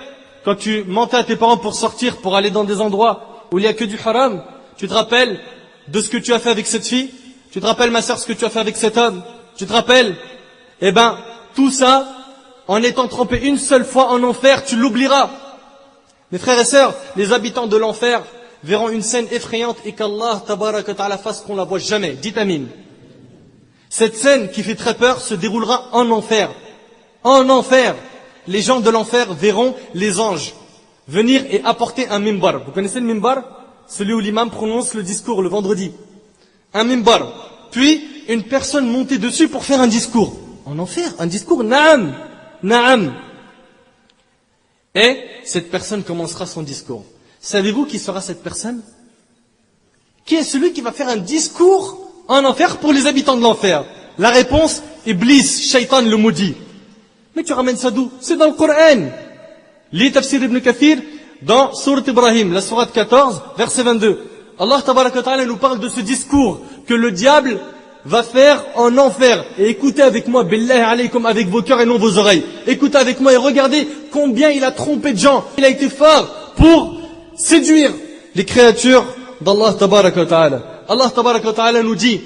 quand tu mentais à tes parents pour sortir, pour aller dans des endroits où il n'y a que du haram? Tu te rappelles de ce que tu as fait avec cette fille? Tu te rappelles, ma sœur, ce que tu as fait avec cet homme? Tu te rappelles? Eh ben, tout ça, en étant trempé une seule fois en enfer, tu l'oublieras. Mes frères et sœurs, les habitants de l'enfer verront une scène effrayante et qu'Allah tabaraka wa ta'ala fasse qu'on la voit jamais. Dites amin. Cette scène qui fait très peur se déroulera en enfer. En enfer. Les gens de l'enfer verront les anges venir et apporter un mimbar. Vous connaissez le mimbar? Celui où l'imam prononce le discours le vendredi. Un mimbar. Puis, une personne montée dessus pour faire un discours. En enfer, un discours, na'am, na'am. Et cette personne commencera son discours. Savez-vous qui sera cette personne? Qui est celui qui va faire un discours en enfer pour les habitants de l'enfer? La réponse, Iblis, Shaitan le maudit. Mais tu ramènes ça d'où? C'est dans le Coran. Lis Tafsir Ibn Kathir dans Sourate Ibrahim, la sourate 14, verset 22. Allah tabaraka wa ta'ala nous parle de ce discours que le diable va faire en enfer. Et écoutez avec moi, billahi alaykum, avec vos cœurs et non vos oreilles. Écoutez avec moi et regardez combien il a trompé de gens. Il a été fort pour séduire les créatures d'Allah tabaraka wa ta'ala. Allah tabaraka wa ta'ala nous dit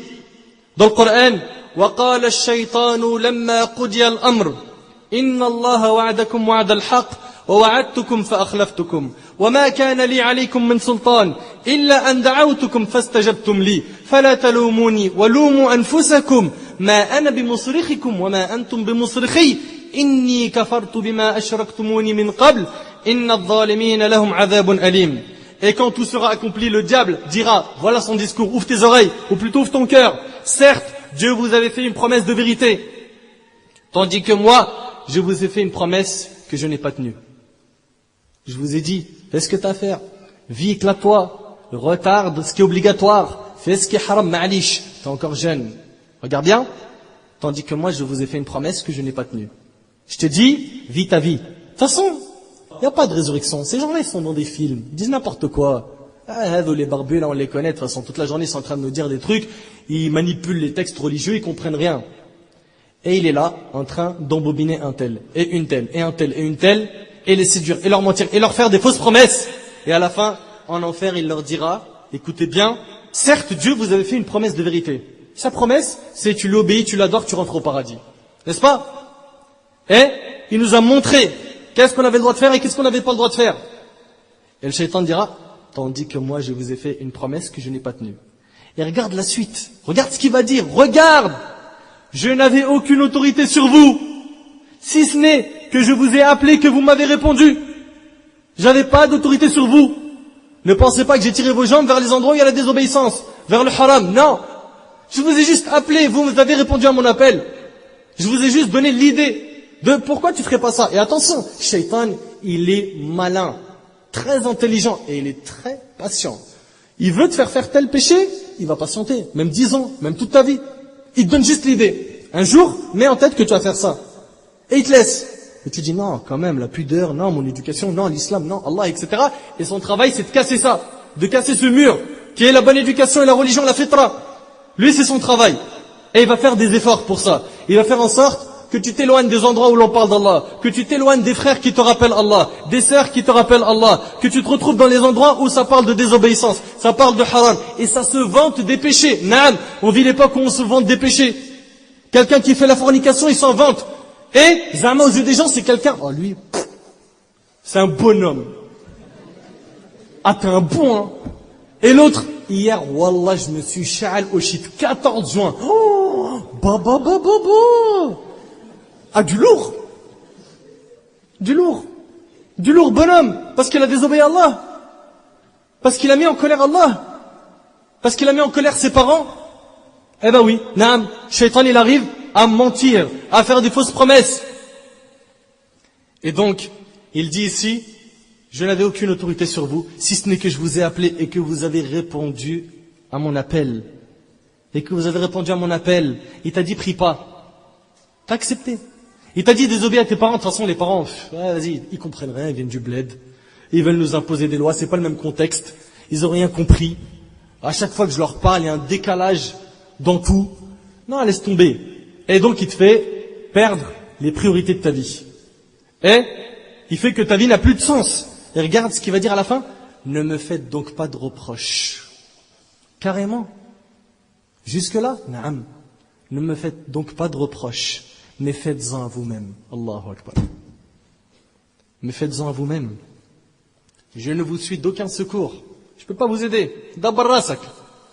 dans le Coran: وَقَالَ الشَّيْطَانُ لَمَّا قُضِيَ الْأَمْرُ إن الله وعدكم وعد الحق ووعدتكم فأخلفتكم وما كان لي عليكم من سلطان إلا أن دعوتكم فاستجبتم لي فلا تلوموني ولوموا أنفسكم ما أنا بمصرخكم وما أنتم بمصرخي إني كفرت بما أشركتموني من قبل إن الظالمين لهم عذاب أليم. Et quand tout sera accompli, le diable dira, voilà son discours, ouvre tes oreilles, ou plutôt ouvre ton cœur. Certes, Dieu vous avait fait une promesse de vérité, tandis que moi, je vous ai fait une promesse que je n'ai pas tenue. Je vous ai dit, fais ce que tu as à faire, vis, éclate-toi, retarde ce qui est obligatoire, fais ce qui est haram, ma'alish, t'es encore jeune. Regarde bien, tandis que moi, je vous ai fait une promesse que je n'ai pas tenue. Je te dis, vis ta vie. De toute façon, il n'y a pas de résurrection. Ces gens-là, ils sont dans des films. Ils disent n'importe quoi. Ah, les barbus, là, on les connaît. De toute façon, toute la journée, ils sont en train de nous dire des trucs. Ils manipulent les textes religieux, ils comprennent rien. Et il est là, en train d'embobiner un tel, et une telle, et un tel, et une telle, et les séduire, et leur mentir, et leur faire des fausses promesses. Et à la fin, en enfer, il leur dira, écoutez bien, certes, Dieu vous avait fait une promesse de vérité. Sa promesse, c'est tu l'obéis, tu l'adores, tu rentres au paradis. N'est-ce pas? Et il nous a montré qu'est-ce qu'on avait le droit de faire et qu'est-ce qu'on n'avait pas le droit de faire. Et le shaitan dira, tandis que moi je vous ai fait une promesse que je n'ai pas tenue. Et regarde la suite, regarde ce qu'il va dire, regarde, je n'avais aucune autorité sur vous, si ce n'est que je vous ai appelé, que vous m'avez répondu. J'avais pas d'autorité sur vous. Ne pensez pas que j'ai tiré vos jambes vers les endroits où il y a la désobéissance, vers le haram, non. Je vous ai juste appelé, vous avez répondu à mon appel. Je vous ai juste donné l'idée de pourquoi tu ferais pas ça. Et attention, Shaitan, il est malin, très intelligent et il est très patient. Il veut te faire tel péché, il va patienter, même 10 ans, même toute ta vie. Il te donne juste l'idée. Un jour, mets en tête que tu vas faire ça. Et il te laisse. Et tu dis non, quand même, la pudeur, non, mon éducation, non, l'islam, non, Allah, etc. Et son travail, c'est de casser ça, de casser ce mur, qui est la bonne éducation et la religion, la fitra. Lui, c'est son travail. Et il va faire des efforts pour ça. Il va faire en sorte que tu t'éloignes des endroits où l'on parle d'Allah, que tu t'éloignes des frères qui te rappellent Allah, des sœurs qui te rappellent Allah, que tu te retrouves dans les endroits où ça parle de désobéissance, ça parle de haram, et ça se vante des péchés. Naam, on vit l'époque où on se vante des péchés. Quelqu'un qui fait la fornication, il s'en vante. Et, zama aux yeux des gens, c'est quelqu'un, oh lui, c'est un bonhomme. Ah, t'es un bon, hein. Et l'autre, hier, wallah, je me suis sha'al au shit, 14 juin. Oh, bah. Ah, du lourd. Du lourd bonhomme. Parce qu'il a désobéi à Allah. Parce qu'il a mis en colère Allah. Parce qu'il a mis en colère ses parents. Eh ben oui, naam, Shaitan il arrive à mentir, à faire des fausses promesses. Et donc, il dit ici, je n'avais aucune autorité sur vous, si ce n'est que je vous ai appelé et que vous avez répondu à mon appel. Et que vous avez répondu à mon appel. Il t'a dit, prie pas. T'as accepté. Il t'a dit, désobéis à tes parents. De toute façon, les parents, vas-y, ils comprennent rien, ils viennent du bled. Ils veulent nous imposer des lois, c'est pas le même contexte. Ils ont rien compris. À chaque fois que je leur parle, il y a un décalage dans tout. Non, laisse tomber. Et donc, il te fait perdre les priorités de ta vie. Et il fait que ta vie n'a plus de sens. Et regarde ce qu'il va dire à la fin. Ne me faites donc pas de reproches. Carrément. Jusque-là, naam. Ne me faites donc pas de reproches. Mais faites-en à vous-même. Allahu Akbar. Mais faites-en à vous-même. Je ne vous suis d'aucun secours. Je ne peux pas vous aider. Dabarrasak.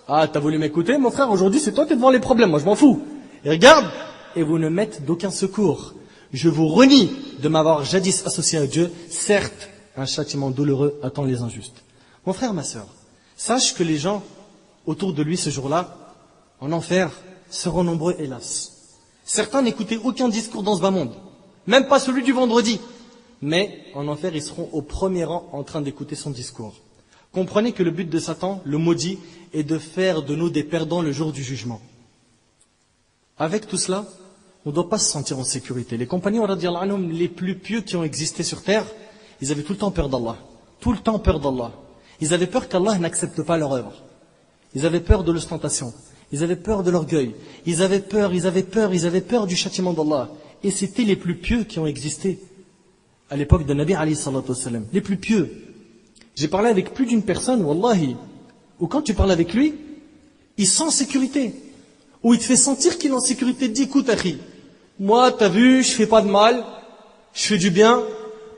Ah, t'as voulu m'écouter, mon frère, aujourd'hui c'est toi qui es devant les problèmes, moi je m'en fous. Et regarde, et vous ne m'êtes d'aucun secours. Je vous renie de m'avoir jadis associé à Dieu. Certes, un châtiment douloureux attend les injustes. Mon frère, ma sœur, sache que les gens autour de lui ce jour-là, en enfer, seront nombreux, hélas. Certains n'écoutaient aucun discours dans ce bas monde, même pas celui du vendredi. Mais en enfer, ils seront au premier rang en train d'écouter son discours. Comprenez que le but de Satan, le maudit, est de faire de nous des perdants le jour du jugement. Avec tout cela, on ne doit pas se sentir en sécurité. Les compagnons radiyallahu anhum, les plus pieux qui ont existé sur terre, ils avaient tout le temps peur d'Allah. Tout le temps peur d'Allah. Ils avaient peur qu'Allah n'accepte pas leur œuvre. Ils avaient peur de l'ostentation. Ils avaient peur de l'orgueil. Ils avaient peur du châtiment d'Allah. Et c'était les plus pieux qui ont existé à l'époque de Nabi alayhi salatu wassalam. Les plus pieux. J'ai parlé avec plus d'une personne, wallahi, où quand tu parles avec lui, il sent sécurité. Où il te fait sentir qu'il est en sécurité. Dis, écoute, akhi, moi, t'as vu, je fais pas de mal, je fais du bien.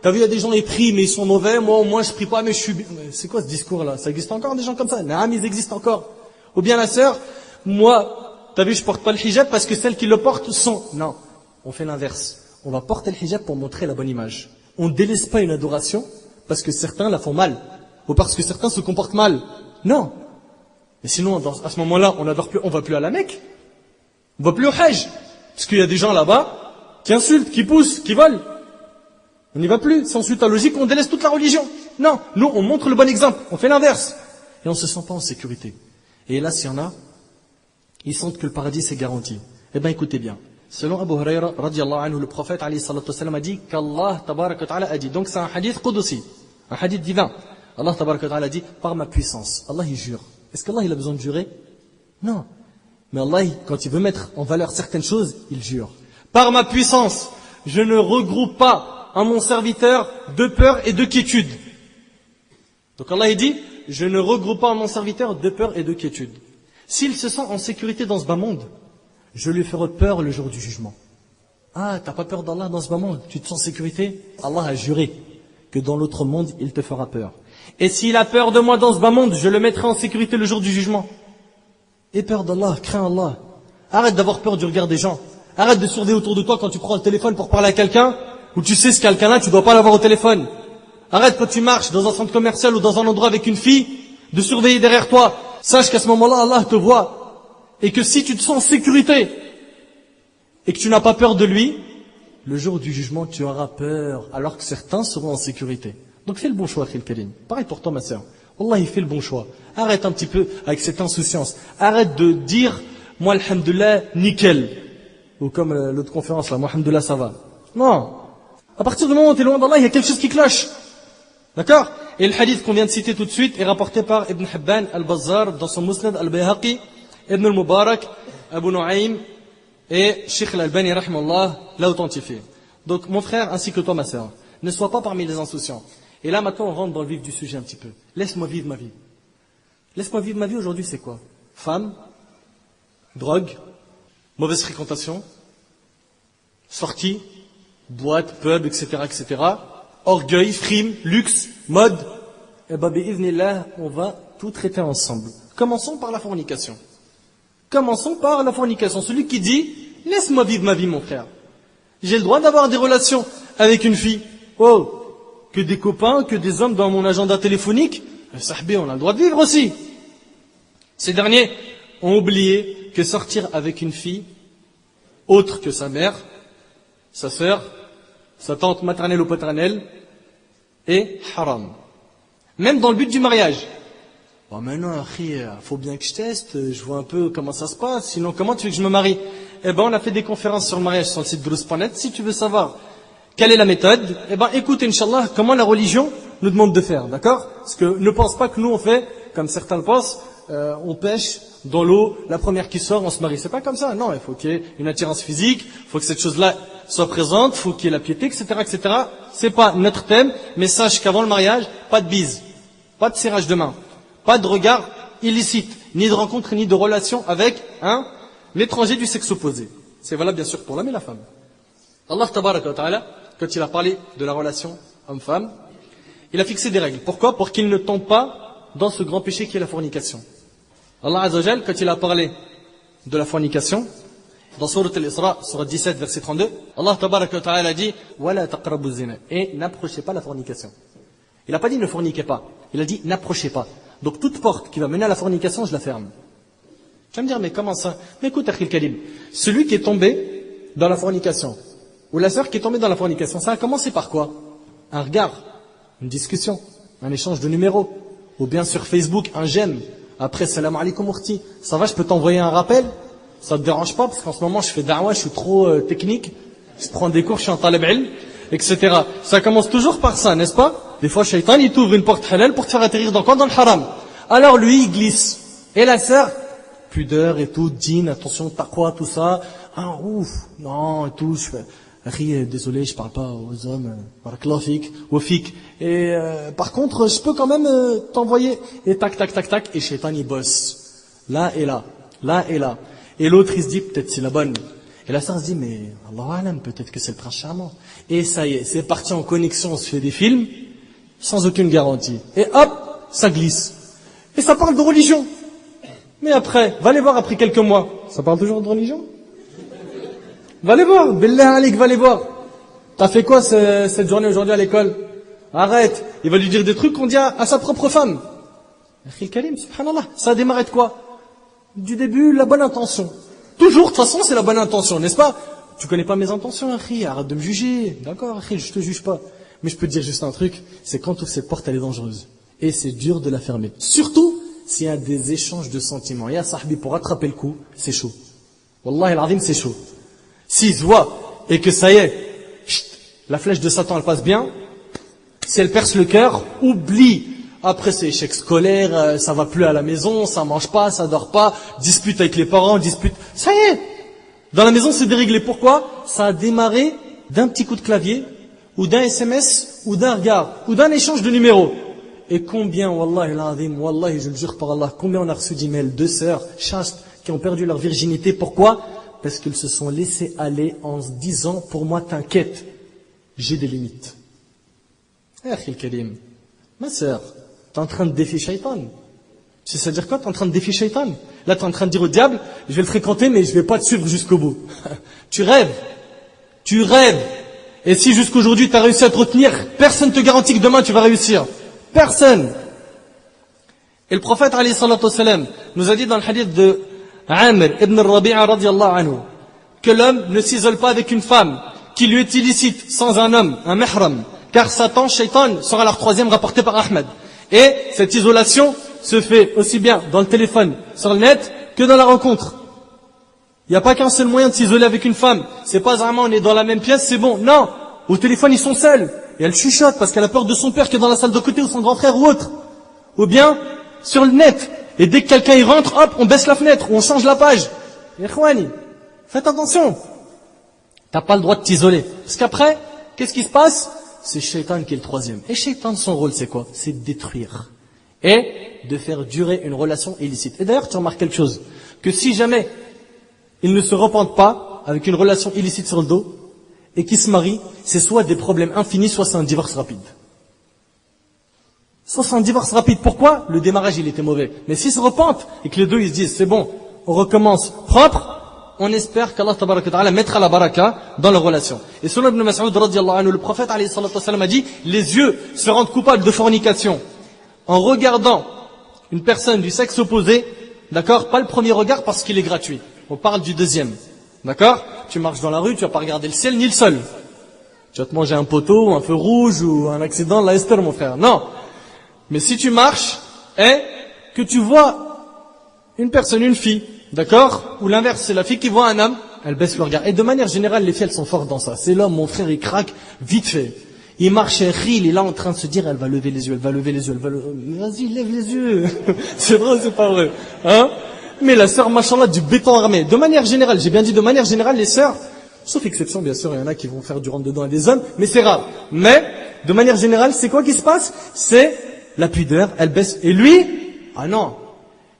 T'as vu, il y a des gens, ils prient, mais ils sont mauvais. Moi, au moins, je prie pas, mais je suis bien. C'est quoi ce discours-là? Ça existe encore, des gens comme ça? Non, ils existent encore. Ou bien la sœur, moi, t'as vu, je porte pas le hijab parce que celles qui le portent sont... Non, on fait l'inverse. On va porter le hijab pour montrer la bonne image. On ne délaisse pas une adoration parce que certains la font mal. Ou parce que certains se comportent mal. Non. Mais sinon, à ce moment-là, on n'adore plus, on va plus à la Mecque. On va plus au Hajj. Parce qu'il y a des gens là-bas qui insultent, qui poussent, qui volent. On n'y va plus. C'est ensuite la logique, on délaisse toute la religion. Non. Nous, on montre le bon exemple. On fait l'inverse. Et on ne se sent pas en sécurité. Et là, s'il y en a, ils sentent que le paradis c'est garanti. Eh bien, écoutez bien. Selon Abu Huraira, radiallahu anhu, le prophète, alayhi salatu wassalam, a dit qu'Allah, tabarak wa ta'ala, a dit. Donc, c'est un hadith qudusi, un hadith divin. Allah, tabarak wa ta'ala, a dit, par ma puissance. Allah, il jure. Est-ce qu'Allah, il a besoin de jurer? Non. Mais Allah, quand il veut mettre en valeur certaines choses, il jure. Par ma puissance, je ne regroupe pas à mon serviteur de peur et de quiétude. Donc Allah, il dit, je ne regroupe pas à mon serviteur de peur et de quiétude. S'il se sent en sécurité dans ce bas monde, je lui ferai peur le jour du jugement. Ah, t'as pas peur d'Allah dans ce bas monde? Tu te sens en sécurité? Allah a juré que dans l'autre monde, il te fera peur. Et s'il a peur de moi dans ce bas monde, je le mettrai en sécurité le jour du jugement. Aie peur d'Allah, crains Allah. Arrête d'avoir peur du regard des gens. Arrête de surveiller autour de toi quand tu prends le téléphone pour parler à quelqu'un, ou tu sais ce quelqu'un-là, tu dois pas l'avoir au téléphone. Arrête quand tu marches dans un centre commercial ou dans un endroit avec une fille, de surveiller derrière toi. Sache qu'à ce moment-là, Allah te voit. Et que si tu te sens en sécurité, et que tu n'as pas peur de lui, le jour du jugement, tu auras peur, alors que certains seront en sécurité. Donc fais le bon choix, Khil Karim. Pareil pour toi, ma sœur. Wallah, il fait le bon choix. Arrête un petit peu avec cette insouciance. Arrête de dire, moi, alhamdoulilah, nickel. Ou comme l'autre conférence, là, moi, alhamdoulilah, ça va. Non. À partir du moment où tu es loin d'Allah, il y a quelque chose qui cloche. D'accord? Et le hadith qu'on vient de citer tout de suite est rapporté par Ibn Hibban al-Bazzar dans son Musnad al-Bayhaqi, Ibn al-Mubarak, Abu Nu'aym et Sheikh al-Albani, rahimahullah, l'a authentifié. Donc, mon frère, ainsi que toi, ma sœur, ne sois pas parmi les insouciants. Et là, maintenant, on rentre dans le vif du sujet un petit peu. Laisse-moi vivre ma vie. Laisse-moi vivre ma vie aujourd'hui, c'est quoi? Femme, drogue, mauvaise fréquentation, sortie, boîte, pub, etc., etc., orgueil, frime, luxe, mode. Eh ben, bi'idhnillah, on va tout traiter ensemble. Commençons par la fornication. Commençons par la fornication. Celui qui dit, laisse-moi vivre ma vie, mon frère. J'ai le droit d'avoir des relations avec une fille. Oh! Que des copains, que des hommes dans mon agenda téléphonique, sahbé, on a le droit de vivre aussi. Ces derniers ont oublié que sortir avec une fille, autre que sa mère, sa sœur, sa tante maternelle ou paternelle, est haram. Même dans le but du mariage. Bon, maintenant, faut bien que je teste, je vois un peu comment ça se passe, sinon comment tu veux que je me marie? Eh ben, on a fait des conférences sur le mariage sur le site drous.net, si tu veux savoir quelle est la méthode? Eh ben, écoute, Inch'Allah, comment la religion nous demande de faire, d'accord? Parce que ne pense pas que nous on fait, comme certains le pensent, on pêche dans l'eau, la première qui sort, on se marie. C'est pas comme ça. Non, il faut qu'il y ait une attirance physique, il faut que cette chose-là soit présente, il faut qu'il y ait la piété, etc., etc. C'est pas notre thème, mais sache qu'avant le mariage, pas de bise, pas de serrage de main, pas de regard illicite, ni de rencontre, ni de relation avec l'étranger du sexe opposé. C'est valable bien sûr pour l'homme et la femme. Allah tabaraka wa ta'ala, quand il a parlé de la relation homme-femme, il a fixé des règles. Pourquoi? Pour qu'il ne tombe pas dans ce grand péché qui est la fornication. Allah Azza wa Jal, quand il a parlé de la fornication, dans Sourate Al-Isra, Sourate 17, verset 32, Allah tabaraka wa ta'ala a dit « Wala taqrabu zina » et n'approchez pas la fornication. Il n'a pas dit ne forniquez pas, il a dit n'approchez pas. Donc toute porte qui va mener à la fornication, je la ferme. Tu vas me dire, mais comment ça? Mais écoute, Akhil Karim, celui qui est tombé dans la fornication, ou la sœur qui est tombée dans la fornication, ça a commencé par quoi? Un regard, une discussion, un échange de numéros, ou bien sur Facebook, un j'aime. Après, salam alaikum urti, ça va, je peux t'envoyer un rappel? Ça te dérange pas, parce qu'en ce moment, je fais da'wa, je suis trop technique, je prends des cours, je suis en talib ilm, etc. Ça commence toujours par ça, n'est-ce pas? Des fois, Shaitan, il t'ouvre une porte halal pour te faire atterrir dans quoi? Dans le haram. Alors lui, il glisse. Et la sœur, pudeur et tout, dîne, attention, taqwa, tout ça. Ah, ouf, non, et tout, je fais... Désolé, je parle pas aux hommes. Barakallahu fik, wa fik. Et par contre, je peux quand même t'envoyer. Et tac, tac, tac, tac. Et Shaitan, il bosse. Là et là. Là et là. Et l'autre, il se dit, peut-être c'est la bonne. Et la sœur se dit, mais Allah alam, peut-être que c'est le prince charmant. Et ça y est, c'est parti en connexion, on se fait des films, sans aucune garantie. Et hop, ça glisse. Et ça parle de religion. Mais après, va les voir après quelques mois. Ça parle toujours de religion? Va les voir, Billah alik, va les voir. T'as fait quoi cette journée aujourd'hui à l'école? Arrête. Il va lui dire des trucs qu'on dit à sa propre femme. Akhil Karim, subhanallah. Ça a démarré de quoi? Du début, la bonne intention. Toujours, de toute façon, c'est la bonne intention, n'est-ce pas? Tu connais pas mes intentions, Akhil, arrête de me juger. D'accord, Akhil, je te juge pas. Mais je peux te dire juste un truc, c'est quand tu ouvres cette porte, elle est dangereuse. Et c'est dur de la fermer. Surtout, s'il y a des échanges de sentiments. Il y a sahbi pour rattraper le coup, c'est chaud. Wallahi al-azim, c'est chaud. S'il se voit, et que ça y est, chut, la flèche de Satan, elle passe bien, si elle perce le cœur, oublie. Après, c'est échec scolaire, ça va plus à la maison, ça mange pas, ça dort pas, dispute avec les parents, dispute. Ça y est. Dans la maison, c'est déréglé. Pourquoi? Ça a démarré d'un petit coup de clavier, ou d'un SMS, ou d'un regard, ou d'un échange de numéros. Et combien, wallahi al-azim, wallahi, je le jure par Allah, combien on a reçu d'emails de sœurs chastes qui ont perdu leur virginité. Pourquoi? Parce qu'ils se sont laissés aller en se disant, pour moi, t'inquiète, j'ai des limites. Akhil Karim, ma sœur, t'es en train de défier Shaitan. Tu sais ça veut dire quoi? T'es en train de défier Shaitan. Là, t'es en train de dire au diable, je vais le fréquenter, mais je vais pas te suivre jusqu'au bout. Tu rêves. Tu rêves. Et si jusqu'aujourd'hui t'as réussi à te retenir, personne ne te garantit que demain tu vas réussir. Personne. Et le prophète, alayhi salatu wassalam, nous a dit dans le hadith de Amr ibn al-Rabi'a radiyallahu anhu, que l'homme ne s'isole pas avec une femme qui lui est illicite sans un homme, un mahram, car Satan, Shaitan, sera leur troisième rapporté par Ahmed. Et cette isolation se fait aussi bien dans le téléphone, sur le net, que dans la rencontre. Il n'y a pas qu'un seul moyen de s'isoler avec une femme. C'est pas vraiment on est dans la même pièce, c'est bon. Non. Au téléphone, ils sont seuls. Et elle chuchote parce qu'elle a peur de son père qui est dans la salle de côté ou son grand frère ou autre. Ou bien, sur le net. Et dès que quelqu'un y rentre, hop, on baisse la fenêtre, ou on change la page. Ikhwani, faites attention. T'as pas le droit de t'isoler. Parce qu'après, qu'est-ce qui se passe? C'est Shaitan qui est le troisième. Et Shaitan, son rôle, c'est quoi? C'est de détruire. Et de faire durer une relation illicite. Et d'ailleurs, tu remarques quelque chose. Que si jamais ils ne se repentent pas avec une relation illicite sur le dos, et qu'ils se marient, c'est soit des problèmes infinis, soit c'est un divorce rapide. Soit c'est un divorce rapide. Pourquoi? Le démarrage, il était mauvais. Mais s'ils se repentent, et que les deux, ils se disent, c'est bon, on recommence propre, on espère qu'Allah tabaraka ta'ala mettra la baraka dans leur relation. Et selon Ibn Mas'ud radiyallahu anhu, le prophète alayhi salatu wassalam a dit, les yeux se rendent coupables de fornication en regardant une personne du sexe opposé, d'accord? Pas le premier regard parce qu'il est gratuit. On parle du deuxième. D'accord? Tu marches dans la rue, tu vas pas regarder le ciel ni le sol. Tu vas te manger un poteau, un feu rouge ou un accident de la Esther, mon frère. Non. Mais si tu marches et que tu vois une personne, une fille, d'accord? Ou l'inverse, c'est la fille qui voit un homme, elle baisse le regard. Et de manière générale, les filles, elles sont fortes dans ça. C'est l'homme, mon frère, il craque vite fait. Il marche et rit, il est là en train de se dire, elle va lever les yeux, elle va lever les yeux, elle va lever... Vas-y, lève les yeux. C'est vrai ou c'est pas vrai? Hein? Mais la sœur, machallah, du béton armé. De manière générale, j'ai bien dit de manière générale, les sœurs, sauf exception, bien sûr, il y en a qui vont faire du rentre-dedans à des hommes, mais c'est rare. Mais, de manière générale, c'est quoi qui se passe? C'est la pudeur, elle baisse. Et lui, ah non.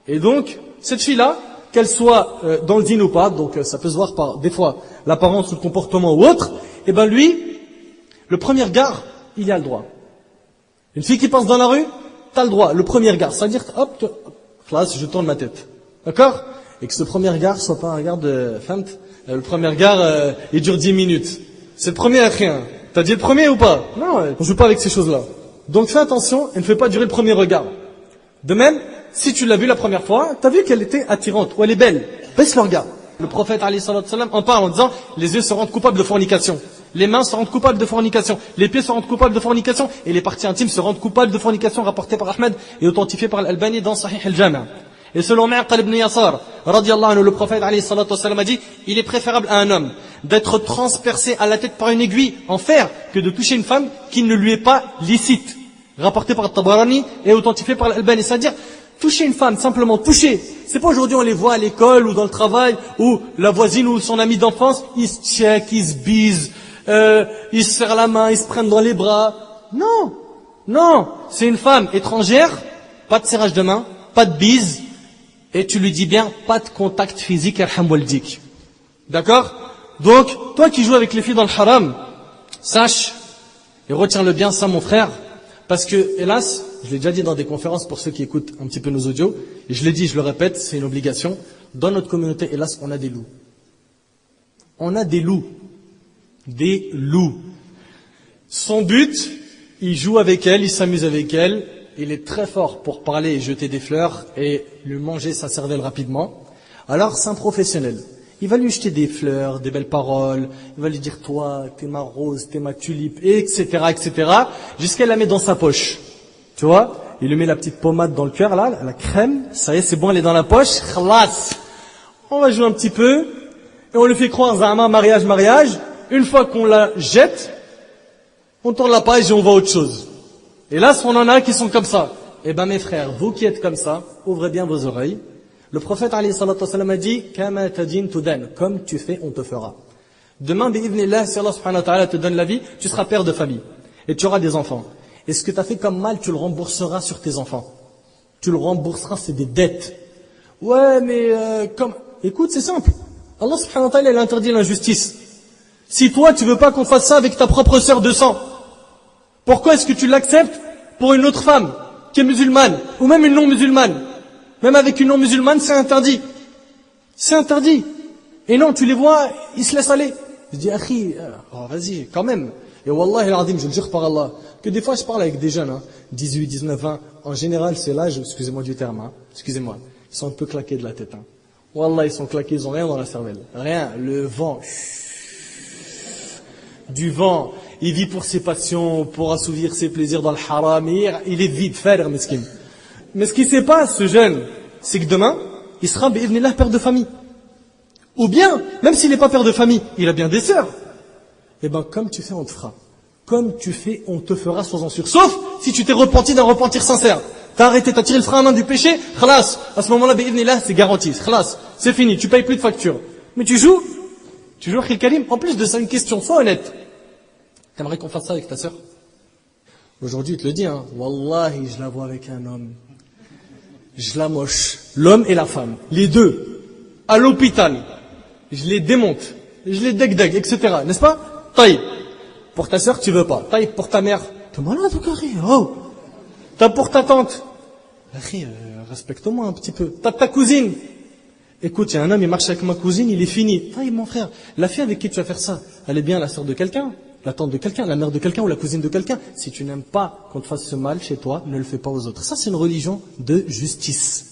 Et donc, cette fille-là, qu'elle soit dans le dîne ou pas, donc ça peut se voir par, des fois, l'apparence ou le comportement ou autre, et ben lui, le premier regard, il y a le droit. Une fille qui passe dans la rue, t'as le droit, le premier regard. C'est-à-dire, hop, classe, je tourne ma tête. D'accord? Et que ce premier regard soit pas un regard de femme. Le premier regard, il dure 10 minutes. C'est le premier à rien. T'as dit le premier ou pas? Non, on joue pas avec ces choses-là. Donc fais attention et ne fais pas durer le premier regard. De même, si tu l'as vue la première fois, t'as vu qu'elle était attirante ou elle est belle. Baisse le regard. Le prophète alayhi salatu wassalam en parle en disant, les yeux se rendent coupables de fornication. Les mains se rendent coupables de fornication. Les pieds se rendent coupables de fornication. Et les parties intimes se rendent coupables de fornication, rapporté par Ahmed et authentifié par Al-Albani dans Sahih al-Jami'. Et selon Mu'aqal ibn Yasar, radiyallahu anhu, le prophète alayhi salatu wassalam a dit, il est préférable à un homme d'être transpercé à la tête par une aiguille en fer que de toucher une femme qui ne lui est pas licite. Rapporté par Tabarani et authentifié par Al-Albani. C'est-à-dire, toucher une femme, simplement toucher. C'est pas aujourd'hui on les voit à l'école ou dans le travail, ou la voisine ou son ami d'enfance, ils se checkent, ils se bisent, ils se serrent la main, ils se prennent dans les bras. Non, non, c'est une femme étrangère, pas de serrage de main, pas de bise, et tu lui dis bien, pas de contact physique, arham waldik. D'accord? Donc, toi qui joues avec les filles dans le haram, sache, et retiens-le bien ça mon frère, parce que, hélas, je l'ai déjà dit dans des conférences pour ceux qui écoutent un petit peu nos audios, et je l'ai dit, je le répète, c'est une obligation, dans notre communauté, hélas, on a des loups. On a des loups. Des loups. Son but, il joue avec elle, il s'amuse avec elle, il est très fort pour parler et jeter des fleurs et lui manger sa cervelle rapidement. Alors c'est un professionnel. Il va lui jeter des fleurs, des belles paroles, il va lui dire toi, t'es ma rose, t'es ma tulipe, etc., jusqu'à elle la met dans sa poche. Tu vois, il lui met la petite pommade dans le cœur là, la crème, ça y est, c'est bon, elle est dans la poche, khalas. On va jouer un petit peu, et on lui fait croire Zama, mariage. Une fois qu'on la jette, on tourne la page et on voit autre chose. Et là, on en a qui sont comme ça. Eh ben mes frères, vous qui êtes comme ça, ouvrez bien vos oreilles. Le prophète alayhi salatu wassalam a dit Kama tadin tudan, comme tu fais, on te fera. Demain, bi'idhnillah, si Allah subhanahu wa ta'ala te donne la vie, tu seras père de famille. Et tu auras des enfants. Et ce que tu as fait comme mal, tu le rembourseras sur tes enfants. Tu le rembourseras, c'est des dettes. Ouais, mais écoute, c'est simple. Allah subhanahu wa ta'ala, il a interdit l'injustice. Si toi, tu veux pas qu'on fasse ça avec ta propre sœur de sang, pourquoi est-ce que tu l'acceptes pour une autre femme qui est musulmane, ou même une non-musulmane? Même avec une non-musulmane, c'est interdit. C'est interdit. Et non, tu les vois, ils se laissent aller. Je dis, Akhi, vas-y, quand même. Et Wallahi al-Azim, je le jure par Allah, que des fois je parle avec des jeunes, 18, 19, 20, en général c'est l'âge, excusez-moi du terme, excusez-moi, ils sont un peu claqués de la tête. Wallah, ils sont claqués, ils ont rien dans la cervelle. Rien, le vent. Du vent, il vit pour ses passions, pour assouvir ses plaisirs dans le haram, il est vide, faire, mesquin. Mais ce qui se passe, ce jeune, c'est que demain, il sera, bi'idhnillah, père de famille. Ou bien, même s'il n'est pas père de famille, il a bien des sœurs. Eh ben, comme tu fais, on te fera. Comme tu fais, on te fera, sois-en sûr. Sauf si tu t'es repenti d'un repentir sincère. T'as arrêté, t'as tiré le frein à main du péché, khalas. À ce moment-là, bi'idhnillah, c'est garanti. Khalas. C'est fini, tu payes plus de facture. Mais tu joues, Akhil Karim, en plus de ça, une question, sois honnête. T'aimerais qu'on fasse ça avec ta sœur? Aujourd'hui, il te le dit, Wallahi, je la vois avec un homme. Je la moche. L'homme et la femme. Les deux. À l'hôpital. Je les démonte. Je les deg, etc. N'est-ce pas? Taïb. Pour ta sœur, tu veux pas. Taïb, pour ta mère. T'es malade ou carré? Oh. T'as pour ta tante. Respecte-moi un petit peu. T'as ta cousine. Écoute, il y a un homme, il marche avec ma cousine, il est fini. Taïb, mon frère. La fille avec qui tu vas faire ça, elle est bien la sœur de quelqu'un, la tante de quelqu'un, la mère de quelqu'un ou la cousine de quelqu'un. Si tu n'aimes pas qu'on te fasse ce mal chez toi, ne le fais pas aux autres. Ça, c'est une religion de justice.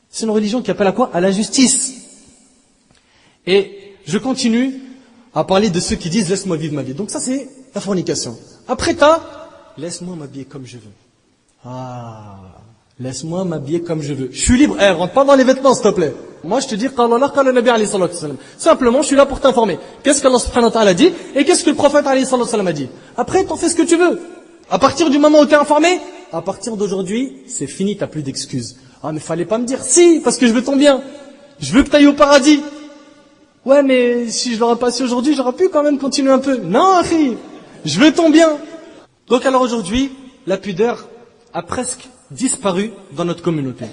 C'est une religion qui appelle à quoi? À la justice. Et je continue à parler de ceux qui disent « laisse-moi vivre ma vie ». Donc ça, c'est la fornication. Après, laisse-moi m'habiller comme je veux. Laisse-moi m'habiller comme je veux. Je suis libre. Rentre pas dans les vêtements, s'il te plaît. Moi, je te dis, simplement, je suis là pour t'informer. Qu'est-ce qu'Allah subhanahu wa ta'ala dit et qu'est-ce que le prophète alayhi salatu wasallam a dit. Après, t'en fais ce que tu veux. À partir du moment où t'es informé, à partir d'aujourd'hui, c'est fini, t'as plus d'excuses. Mais fallait pas me dire si, parce que je veux ton bien. Je veux que t'ailles au paradis. Ouais, mais si je l'aurais pas su aujourd'hui, j'aurais pu quand même continuer un peu. Non, akhi, je veux ton bien. Donc alors aujourd'hui, la pudeur a presque disparu dans notre communauté.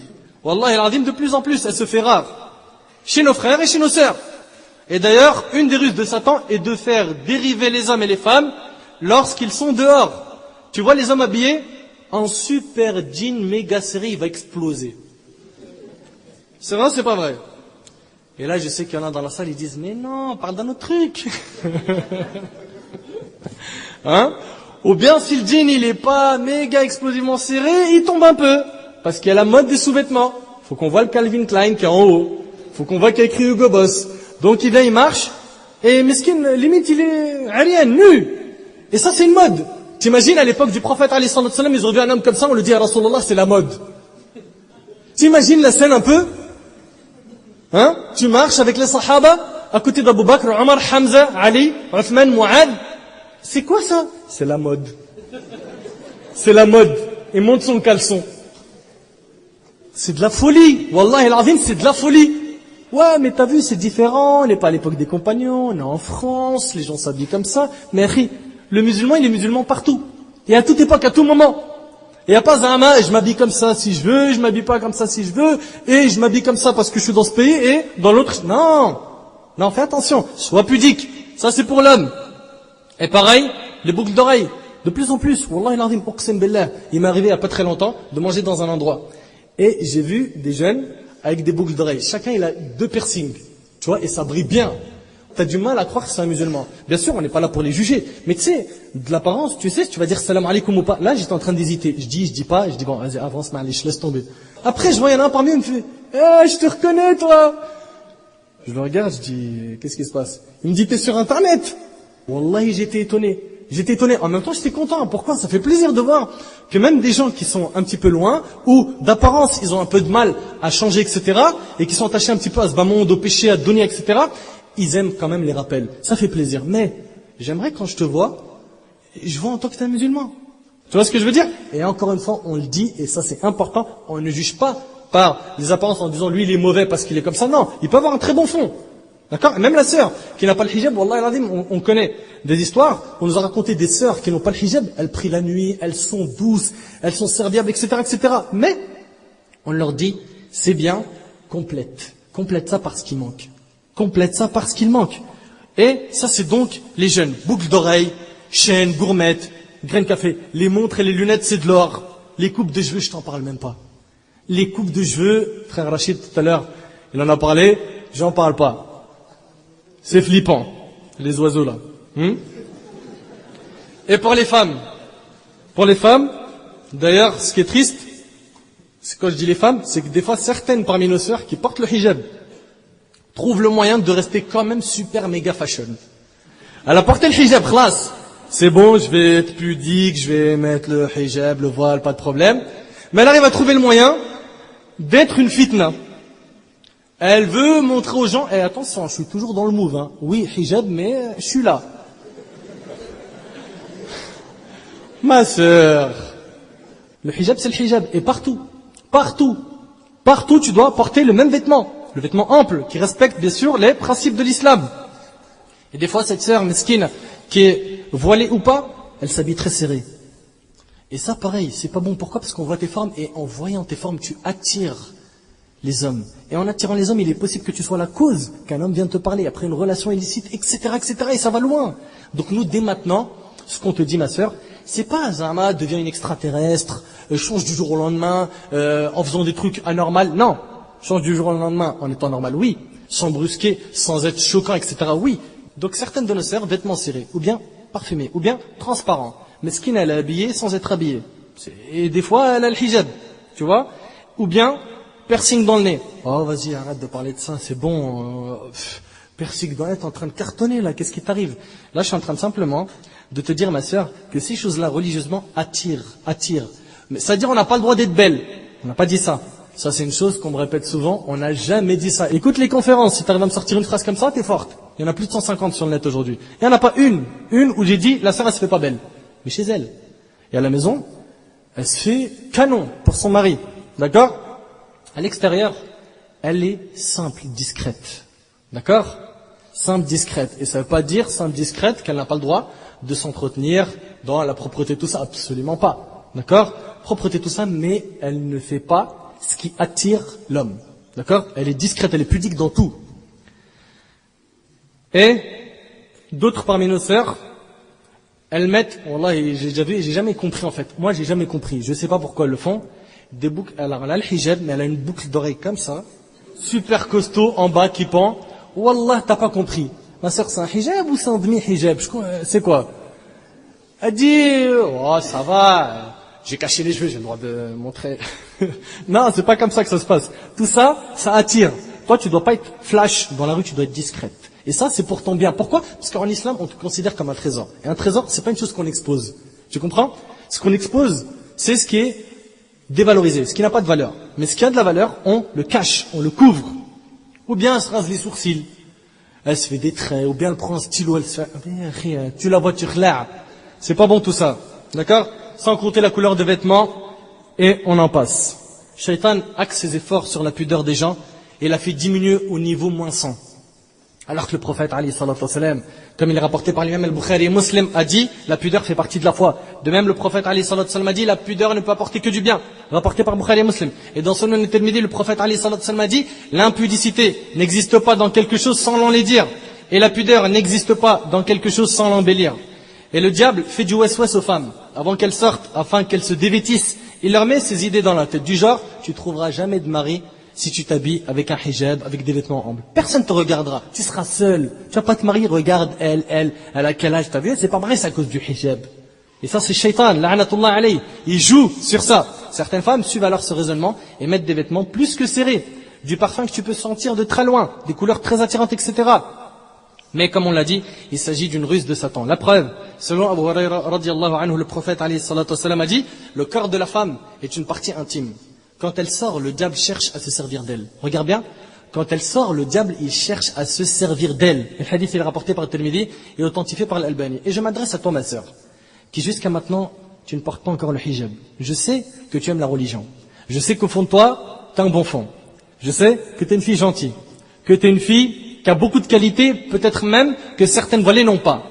Wallahi al-azim, de plus en plus, elle se fait rare. Chez nos frères et chez nos sœurs. Et d'ailleurs, une des ruses de Satan est de faire dériver les hommes et les femmes lorsqu'ils sont dehors. Tu vois les hommes habillés en super jean méga serré, il va exploser. C'est vrai, c'est pas vrai? Et là, je sais qu'il y en a dans la salle, ils disent, mais non, parle d'un autre truc. Ou bien, si le jean, il est pas méga explosivement serré, il tombe un peu. Parce qu'il y a la mode des sous-vêtements. Faut qu'on voit le Calvin Klein qui est en haut. Faut qu'on voit qu'il y a écrit Hugo Boss. Donc, il vient, il marche. Et meskin, limite, il est rien, nu. Et ça, c'est une mode. T'imagines, à l'époque du prophète, alayhi salatu wassalam, ils ont vu un homme comme ça, on lui dit, à Rasulallah, c'est la mode. T'imagines la scène un peu? Tu marches avec les sahaba, à côté d'Abu Bakr, Omar, Hamza, Ali, Uthman, Mu'ad. C'est quoi ça? C'est la mode. C'est la mode. Et monte son caleçon. C'est de la folie. Wallahi al-azim, c'est de la folie. Ouais, mais t'as vu, c'est différent. On n'est pas à l'époque des compagnons. On est en France. Les gens s'habillent comme ça. Mais le musulman, il est musulman partout. Et à toute époque, à tout moment. Il n'y a pas un je m'habille comme ça si je veux, je m'habille pas comme ça si je veux, et je m'habille comme ça parce que je suis dans ce pays, et dans l'autre, non. Non, fais attention, sois pudique. Ça, c'est pour l'homme. Et pareil, les boucles d'oreilles. De plus en plus, Wallah il uqsim billah. Il m'est arrivé il n'y a pas très longtemps de manger dans un endroit. Et j'ai vu des jeunes avec des boucles d'oreilles. Chacun, il a 2 piercings. Tu vois, et ça brille bien. T'as du mal à croire que c'est un musulman. Bien sûr, on n'est pas là pour les juger. Mais tu sais, de l'apparence, tu sais, si tu vas dire salam alaikum ou pas. Là, j'étais en train d'hésiter. Je dis pas. Je dis bon, vas-y, avance, je laisse tomber. Après, je vois, il y en a un parmi eux, il me fait, je te reconnais, toi. Je le regarde, je dis, qu'est-ce qui se passe? Il me dit, t'es sur Internet. Wallahi, j'étais étonné. J'étais étonné. En même temps, j'étais content. Pourquoi? Ça fait plaisir de voir que même des gens qui sont un petit peu loin, ou d'apparence, ils ont un peu de mal à changer, etc., et qui sont attachés un petit peu à ce bas monde, au péché, à donner, etc., ils aiment quand même les rappels. Ça fait plaisir. Mais, j'aimerais quand je te vois, je vois en tant que t'es un musulman. Tu vois ce que je veux dire? Et encore une fois, on le dit, et ça c'est important, on ne juge pas par les apparences en disant lui il est mauvais parce qu'il est comme ça. Non, il peut avoir un très bon fond. D'accord? Même la sœur qui n'a pas le hijab, Wallah al-Azim, on connaît des histoires, on nous a raconté des sœurs qui n'ont pas le hijab, elles prient la nuit, elles sont douces, elles sont serviables, etc., etc. Mais, on leur dit, c'est bien, complète. Complète ça parce qu'il manque. Complète ça parce qu'il manque. Et ça c'est donc les jeunes. Boucles d'oreilles, chaînes, gourmettes, graines de café. Les montres et les lunettes c'est de l'or. Les coupes de cheveux, je t'en parle même pas. Les coupes de cheveux, frère Rachid tout à l'heure, il en a parlé, j'en parle pas. C'est flippant, les oiseaux là. Et pour les femmes, d'ailleurs, ce qui est triste, c'est quand je dis les femmes, c'est que des fois certaines parmi nos sœurs qui portent le hijab trouvent le moyen de rester quand même super méga fashion. Elle a porté le hijab, khlas. C'est bon, je vais être pudique, je vais mettre le hijab, le voile, pas de problème. Mais elle arrive à trouver le moyen d'être une fitna. Elle veut montrer aux gens, attention, je suis toujours dans le move, hein. Oui, hijab, mais je suis là. Ma sœur, le hijab c'est le hijab, et partout, tu dois porter le même vêtement. Le vêtement ample, qui respecte bien sûr les principes de l'islam. Et des fois, cette sœur mesquine, qui est voilée ou pas, elle s'habille très serrée. Et ça, pareil, c'est pas bon. Pourquoi? Parce qu'on voit tes formes, et en voyant tes formes, tu attires les hommes. Et en attirant les hommes, il est possible que tu sois la cause qu'un homme vienne te parler, après une relation illicite, etc., et ça va loin. Donc nous, dès maintenant, ce qu'on te dit, ma sœur, c'est pas Zama devient une extraterrestre, change du jour au lendemain, en faisant des trucs anormaux. Non. Change du jour au lendemain en étant normal, oui. Sans brusquer, sans être choquant, etc., oui. Donc certaines de nos sœurs, vêtements serrés, ou bien parfumés, ou bien transparents. Mais ce qui elle est habillée sans être habillée. Et des fois, elle a le hijab, tu vois. Ou bien, piercing dans le nez. Oh, vas-y, arrête de parler de ça, c'est bon. Piercing dans le nez, t'es en train de cartonner, là, qu'est-ce qui t'arrive? Là, je suis en train de simplement de te dire, ma sœur, que ces choses-là, religieusement, attirent. Mais c'est-à-dire, on n'a pas le droit d'être belle. On n'a pas dit ça. Ça, c'est une chose qu'on me répète souvent, on n'a jamais dit ça. Écoute les conférences, si tu arrives à me sortir une phrase comme ça, t'es forte. Il y en a plus de 150 sur le net aujourd'hui. Il n'y en a pas une où j'ai dit, la sœur, elle se fait pas belle. Mais chez elle. Et à la maison, elle se fait canon pour son mari. D'accord? À l'extérieur, elle est simple, discrète. D'accord? Simple, discrète. Et ça ne veut pas dire, simple, discrète, qu'elle n'a pas le droit de s'entretenir dans la propreté, tout ça. Absolument pas. D'accord? Propreté, tout ça, mais elle ne fait pas ce qui attire l'homme. D'accord? Elle est discrète, elle est pudique dans tout. Et d'autres parmi nos sœurs, elles mettent, wallah, j'ai jamais compris en fait. Moi, j'ai jamais compris. Je sais pas pourquoi elles le font. Des boucles, alors elle a le hijab, mais elle a une boucle d'oreille comme ça, super costaud en bas qui pend. Wallah, t'as pas compris. Ma sœur, c'est un hijab ou c'est un demi-hijab? C'est quoi? Elle dit, oh, ça va. J'ai caché les cheveux, j'ai le droit de montrer. Non, c'est pas comme ça que ça se passe. Tout ça, ça attire. Toi, tu dois pas être flash dans la rue, tu dois être discrète. Et ça, c'est pour ton bien. Pourquoi? Parce qu'en islam, on te considère comme un trésor. Et un trésor, c'est pas une chose qu'on expose. Tu comprends? Ce qu'on expose, c'est ce qui est dévalorisé, ce qui n'a pas de valeur. Mais ce qui a de la valeur, on le cache, on le couvre. Ou bien elle se rase les sourcils, elle se fait des traits, ou bien elle prend un stylo, elle se fait... Tu la vois, tu relais. C'est pas bon tout ça. D'accord? Sans compter la couleur des vêtements, et on en passe. Shaitan axe ses efforts sur la pudeur des gens, et la fait diminuer au niveau -100. Alors que le prophète, alayhi salatu wassalam, comme il est rapporté par l'imam al-Bukhari et Muslim, a dit, la pudeur fait partie de la foi. De même, le prophète, alayhi salatu wassalam, a dit, la pudeur ne peut apporter que du bien. Rapporté par Bukhari et Muslim. Et dans Sunan al-Tirmidhi, le prophète, alayhi salatu wassalam, a dit, l'impudicité n'existe pas dans quelque chose sans l'en les dire. Et la pudeur n'existe pas dans quelque chose sans l'embellir. Et le diable fait du ouest-ouest aux femmes, avant qu'elles sortent, afin qu'elles se dévêtissent. Il leur met ces idées dans la tête, du genre, tu trouveras jamais de mari si tu t'habilles avec un hijab, avec des vêtements amples. Personne ne te regardera, tu seras seul. Tu vas pas te marier, regarde elle a quel âge, t'as vu, c'est pas vrai, c'est à cause du hijab. Et ça c'est shaitan, la'anatullah alayhi. Il joue sur ça. Certaines femmes suivent alors ce raisonnement et mettent des vêtements plus que serrés, du parfum que tu peux sentir de très loin, des couleurs très attirantes, etc. Mais comme on l'a dit, il s'agit d'une ruse de Satan. La preuve, selon Abu Huraira radiyallahu anhu, le prophète alayhi salatu wassalam a dit, le corps de la femme est une partie intime. Quand elle sort, le diable cherche à se servir d'elle. Regarde bien, quand elle sort, le diable il cherche à se servir d'elle. Le hadith est rapporté par Tirmidhi et authentifié par l'Albani. Et je m'adresse à toi ma sœur, qui jusqu'à maintenant, tu ne portes pas encore le hijab. Je sais que tu aimes la religion. Je sais qu'au fond de toi, tu as un bon fond. Je sais que tu es une fille gentille, que tu es une fille qui a beaucoup de qualités, peut-être même que certaines voilées n'ont pas.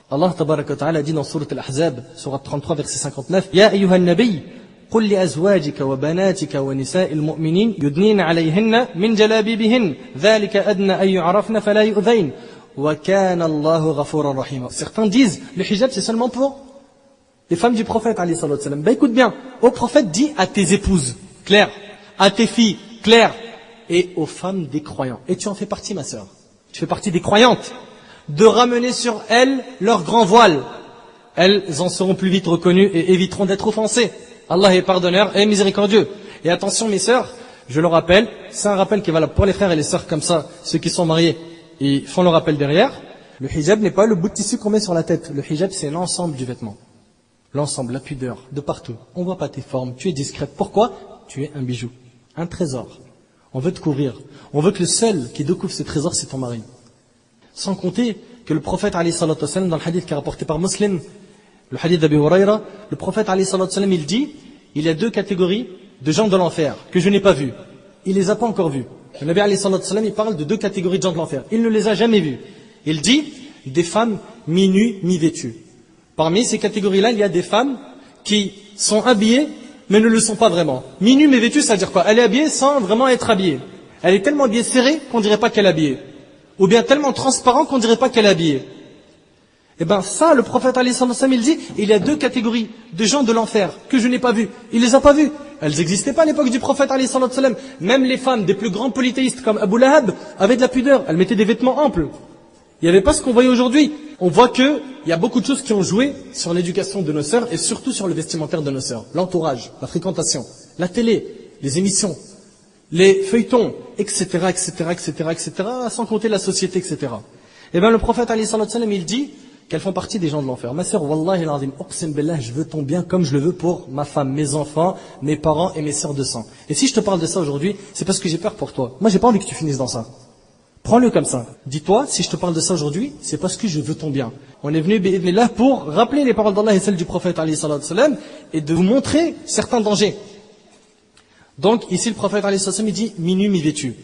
Allah tabaraka wa ta'ala dit dans Surat Al-Ahzab, Surat 33, verset 59, Ya ayyuhan nabiy, قل لأزواجك وبناتك ونساء المؤمنين يدنين عليهن من جلابيبهن ذلك أدنى أن يعرفن فلا يؤذين وكان الله غفورا رحيما. Certains disent le hijab c'est seulement pour les femmes du prophète alayhi salatu wassalam. Ben écoute bien, au prophète dit à tes épouses, clair, à tes filles, clair, et aux femmes des croyants. Et tu en fais partie ma sœur. Tu fais partie des croyantes. De ramener sur elles leur grand voile. Elles en seront plus vite reconnues et éviteront d'être offensées. Allah est pardonneur et miséricordieux. Et attention mes sœurs, je le rappelle, c'est un rappel qui est valable pour les frères et les sœurs comme ça, ceux qui sont mariés, ils font le rappel derrière. Le hijab n'est pas le bout de tissu qu'on met sur la tête. Le hijab c'est l'ensemble du vêtement. L'ensemble, la pudeur, de partout. On ne voit pas tes formes, tu es discrète. Pourquoi ? Tu es un bijou, un trésor. On veut te couvrir. On veut que le seul qui découvre ce trésor c'est ton mari. Sans compter que le prophète alayhi salatu wassalam, dans le hadith qui est rapporté par Muslim, le hadith d'Abi Huraira, le prophète alayhi salatu wassalam, il dit, il y a deux catégories de gens de l'enfer que je n'ai pas vues. Il les a pas encore vus. Le Nabi alayhi salatu wassalam, il parle de deux catégories de gens de l'enfer. Il ne les a jamais vus. Il dit, des femmes mi-nues, mi-vêtues. Parmi ces catégories-là, il y a des femmes qui sont habillées, mais ne le sont pas vraiment. Mi-nues, mi-vêtues, ça veut dire quoi? Elle est habillée sans vraiment être habillée. Elle est tellement habillée serrée qu'on dirait pas qu'elle est habillée. Ou bien tellement transparent qu'on dirait pas qu'elle est habillée. Et bien ça, le prophète alayhi salatu wassalam, il dit, il y a deux catégories de gens de l'enfer que je n'ai pas vues. Il les a pas vues. Elles n'existaient pas à l'époque du prophète alayhi salatu wassalam. Même les femmes des plus grands polythéistes comme Abu Lahab avaient de la pudeur. Elles mettaient des vêtements amples. Il n'y avait pas ce qu'on voyait aujourd'hui. On voit qu'il y a beaucoup de choses qui ont joué sur l'éducation de nos sœurs et surtout sur le vestimentaire de nos sœurs. L'entourage, la fréquentation, la télé, les émissions, les feuilletons, etc., etc., etc., etc., sans compter la société, etc. Et bien le prophète alayhi salatu wassalam, il dit qu'elles font partie des gens de l'enfer. Ma sœur, wallahi l'azim, uqsim billah, je veux ton bien comme je le veux pour ma femme, mes enfants, mes parents et mes sœurs de sang. Et si je te parle de ça aujourd'hui, c'est parce que j'ai peur pour toi. Moi, j'ai pas envie que tu finisses dans ça. Prends-le comme ça. Dis-toi, si je te parle de ça aujourd'hui, c'est parce que je veux ton bien. On est venu, bi'idhnillah, pour rappeler les paroles d'Allah et celles du prophète alayhi salatu wassalam et de vous montrer certains dangers. Donc, ici, le prophète alayhi salatu wassalam, il dit, mi-nu, mi-vêtu.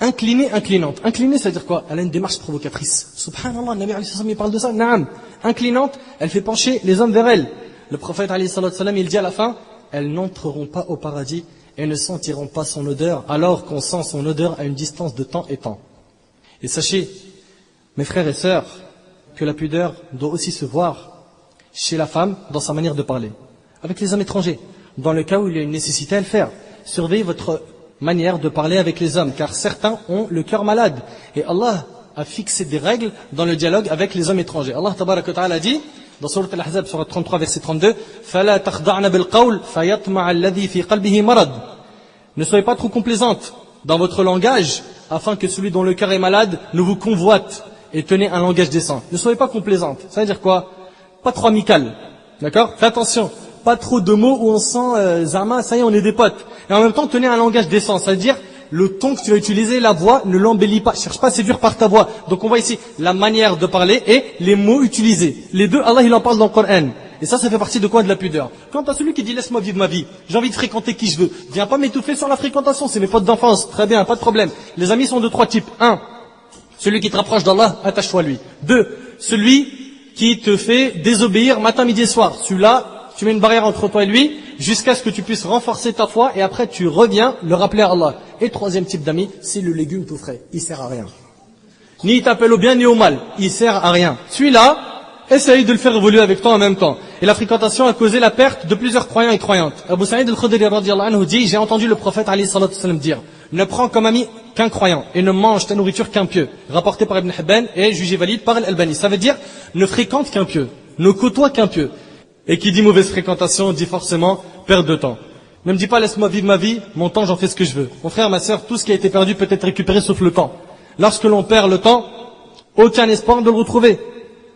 Inclinée, inclinante. Inclinée, ça veut dire quoi? Elle a une démarche provocatrice. Subhanallah, le Nabi alayhi sallam, il parle de ça. Naam. Inclinante, elle fait pencher les hommes vers elle. Le prophète alayhi sallam, il dit à la fin, elles n'entreront pas au paradis et ne sentiront pas son odeur, alors qu'on sent son odeur à une distance de temps et temps. Et sachez, mes frères et sœurs, que la pudeur doit aussi se voir chez la femme dans sa manière de parler. Avec les hommes étrangers. Dans le cas où il y a une nécessité à le faire. Surveillez votre manière de parler avec les hommes, car certains ont le cœur malade. Et Allah a fixé des règles dans le dialogue avec les hommes étrangers. Allah tabaraka wa ta'ala dit, dans Surat Al-Ahzab, Surat 33, verset 32, فَلَا تَخْضَعْنَ بِالْقَوْلِ فَيَطْمَعَ الَّذِي فِي قَلْبِهِ مَرَضٌ. Ne soyez pas trop complaisantes dans votre langage, afin que celui dont le cœur est malade ne vous convoite, et tenez un langage décent. Ne soyez pas complaisantes. Ça veut dire quoi? Pas trop amical. D'accord? Fais attention. Pas trop de mots où on sent Zama, ça y est, on est des potes. Et en même temps, tenez un langage décent. Ça veut dire, le ton que tu vas utiliser, la voix, ne l'embellis pas. Cherche pas à séduire par ta voix. Donc on voit ici la manière de parler et les mots utilisés. Les deux, Allah il en parle dans le Coran. Et ça fait partie de quoi? De la pudeur. Quant à celui qui dit laisse-moi vivre ma vie, j'ai envie de fréquenter qui je veux, viens pas m'étouffer sur la fréquentation, c'est mes potes d'enfance, très bien, pas de problème. Les amis sont de trois types. Un, Celui qui te rapproche d'Allah, attache-toi à lui. 2. Celui qui te fait désobéir matin, midi et soir. Celui-là, tu mets une barrière entre toi et lui, jusqu'à ce que tu puisses renforcer ta foi, et après tu reviens le rappeler à Allah. Et 3e type d'ami, c'est le légume tout frais. Il sert à rien. Ni il t'appelle au bien, ni au mal. Il sert à rien. Celui-là, essaye de le faire évoluer avec toi en même temps. Et la fréquentation a causé la perte de plusieurs croyants et croyantes. Abu Sa'id al-Khudri radiyallahu anhu dit, j'ai entendu le prophète alayhi salatu wasallam dire, ne prends comme ami qu'un croyant et ne mange ta nourriture qu'un pieux. Rapporté par Ibn Hibban et jugé valide par Al-Albani. Ça veut dire, ne fréquente qu'un pieux, ne côtoie qu'un pieux. Et qui dit mauvaise fréquentation dit forcément perte de temps. Ne me dis pas laisse-moi vivre ma vie, mon temps j'en fais ce que je veux. Mon frère, ma sœur, tout ce qui a été perdu peut être récupéré sauf le temps. Lorsque l'on perd le temps, aucun espoir de le retrouver.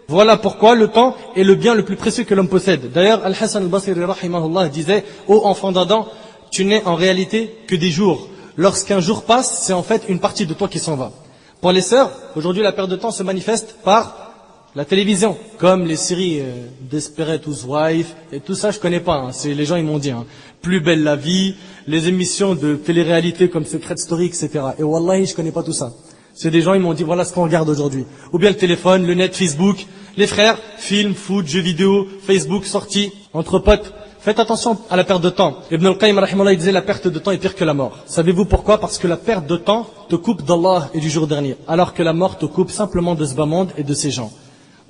Voilà pourquoi le temps est le bien le plus précieux que l'homme possède. D'ailleurs, Al-Hassan al-Basri rahimahullah disait, ô enfant d'Adam, tu n'es en réalité que des jours. Lorsqu'un jour passe, c'est en fait une partie de toi qui s'en va. Pour les sœurs, aujourd'hui la perte de temps se manifeste par la télévision, comme les séries Desperate Housewives, et tout ça je connais pas, hein. C'est les gens ils m'ont dit, hein. Plus belle la vie, les émissions de télé-réalité comme Secret Story, etc. Et wallahi je connais pas tout ça. C'est des gens ils m'ont dit voilà ce qu'on regarde aujourd'hui. Ou bien le téléphone, le net, Facebook, les frères, films, foot, jeux vidéo, Facebook, sorties, entre potes. Faites attention à la perte de temps. Ibn al-Qayyim rahimahullah il disait la perte de temps est pire que la mort. Savez-vous pourquoi? Parce que la perte de temps te coupe d'Allah et du jour dernier, alors que la mort te coupe simplement de ce bas monde et de ces gens.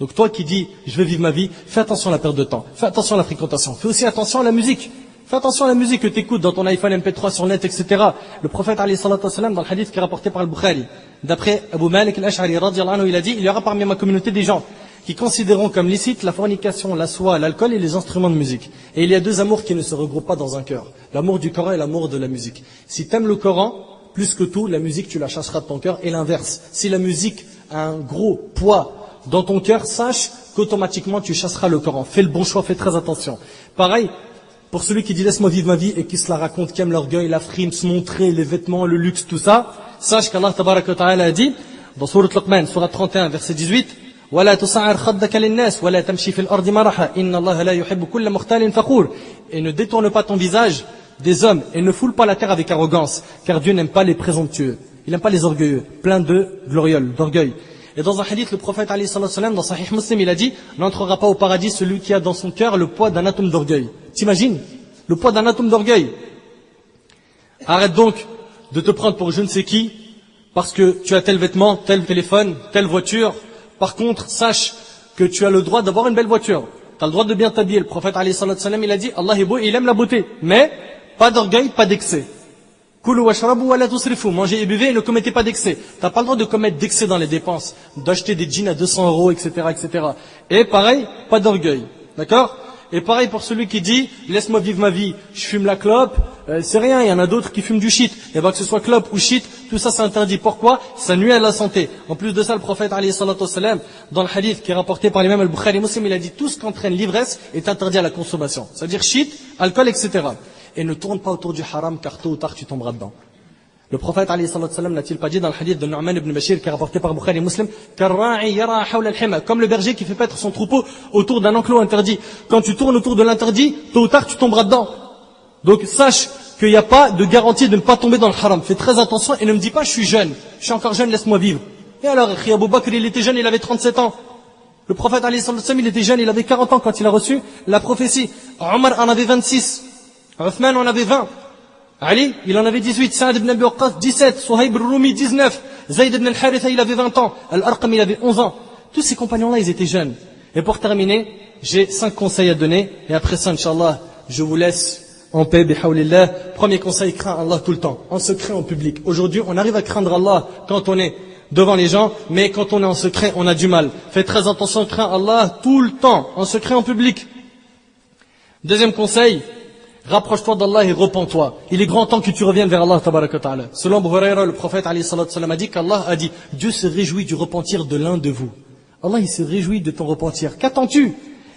Donc toi qui dis, je veux vivre ma vie, fais attention à la perte de temps, fais attention à la fréquentation, fais aussi attention à la musique. Fais attention à la musique que tu écoutes dans ton iPhone MP3 sur net, etc. Le prophète alayhi salatu wassalam, dans le hadith qui est rapporté par Al-Bukhari, d'après Abu Malik al-Ash'ari radiyallahu anhu, il a dit, il y aura parmi ma communauté des gens qui considéreront comme licite la fornication, la soie, l'alcool et les instruments de musique. Et il y a deux amours qui ne se regroupent pas dans un cœur. L'amour du Coran et l'amour de la musique. Si tu aimes le Coran, plus que tout, la musique tu la chasseras de ton cœur et l'inverse. Si la musique a un gros poids dans ton cœur, sache qu'automatiquement tu chasseras le Coran. Fais le bon choix, fais très attention. Pareil, pour celui qui dit laisse-moi vivre ma vie et qui se la raconte, qui aime l'orgueil, la frime, se montrer, les vêtements, le luxe, tout ça, sache qu'Allah tabaraka wa ta'ala a dit, dans Sourate Luqman, Sourate 31, verset 18, وَلَا تُصَعِّرْ خَدَّكَ لِلنَّاسِ وَلَا تَمْشِي فِي الْأَرْضِ مَرَحًا إِنَّ اللَّهَ لَا يُحِبُّ كُلَّ مُخْتَالٍ فَخُورٍ. Et ne détourne pas ton visage des hommes et ne foule pas la terre avec arrogance, car Dieu n'aime pas les présomptueux. Il n'aime pas les orgueilleux, pleins de glorioles, d'orgueil. Et dans un hadith, le prophète alayhi salatu wasalam, dans Sahih Muslim, il a dit, n'entrera pas au paradis celui qui a dans son cœur le poids d'un atome d'orgueil. T'imagines? Le poids d'un atome d'orgueil. Arrête donc de te prendre pour je ne sais qui, parce que tu as tel vêtement, tel téléphone, telle voiture. Par contre, sache que tu as le droit d'avoir une belle voiture. Tu as le droit de bien t'habiller. Le prophète alayhi salatu wasalam, il a dit, Allah est beau et il aime la beauté. Mais, pas d'orgueil, pas d'excès. Kulu washrabu wa la tusrifu. Mangez et buvez et ne commettez pas d'excès. T'as pas le droit de commettre d'excès dans les dépenses, d'acheter des jeans à 200 €, etc., etc. Et pareil, pas d'orgueil. D'accord? Et pareil pour celui qui dit, laisse-moi vivre ma vie, je fume la clope, c'est rien, il y en a d'autres qui fument du shit. Et bien que ce soit clope ou shit, tout ça c'est interdit. Pourquoi? Ça nuit à la santé. En plus de ça, le prophète alayhi salatu wassalam, dans le hadith qui est rapporté par l'imam al-Bukhari Muslim, il a dit, tout ce qu'entraîne l'ivresse est interdit à la consommation. C'est-à-dire shit, alcool, etc. Et ne tourne pas autour du haram, car tôt ou tard tu tomberas dedans. Le prophète alayhi salatu wassalam n'a-t-il pas dit dans le hadith de Nu'man ibn Bashir qui est rapporté par Bukhari Muslim, comme le berger qui fait paître son troupeau autour d'un enclos interdit. Quand tu tournes autour de l'interdit, tôt ou tard tu tomberas dedans. Donc sache qu'il n'y a pas de garantie de ne pas tomber dans le haram. Fais très attention et ne me dis pas je suis jeune, je suis encore jeune, laisse-moi vivre. Et alors, Abu Bakr il était jeune, il avait 37 ans. Le prophète alayhi salatu wassalam il était jeune, il avait 40 ans quand il a reçu la prophétie. Omar en avait 26, Uthman en avait 20. Ali, il en avait 18, Sa'ad ibn Abi Waqqas 17, Suhayb al-Rumi 19, Zayd ibn al-Haritha il avait 20 ans, Al-Arqam il avait 11 ans. Tous ces compagnons-là, ils étaient jeunes. Et pour terminer, j'ai 5 conseils à donner, et après ça, Inch'Allah, je vous laisse en paix, bihawlillah. Premier conseil, crains Allah tout le temps, en secret, en public. Aujourd'hui, on arrive à craindre Allah quand on est devant les gens, mais quand on est en secret, on a du mal. Faites très attention, crains Allah tout le temps, en secret, en public. Deuxième conseil, rapproche-toi d'Allah et repens-toi. Il est grand temps que tu reviennes vers Allah tabaraka wa ta'ala. Selon Abu Hurayra, le prophète alayhi salatu wasalam a dit qu'Allah a dit, Dieu se réjouit du repentir de l'un de vous. Allah il se réjouit de ton repentir. Qu'attends-tu?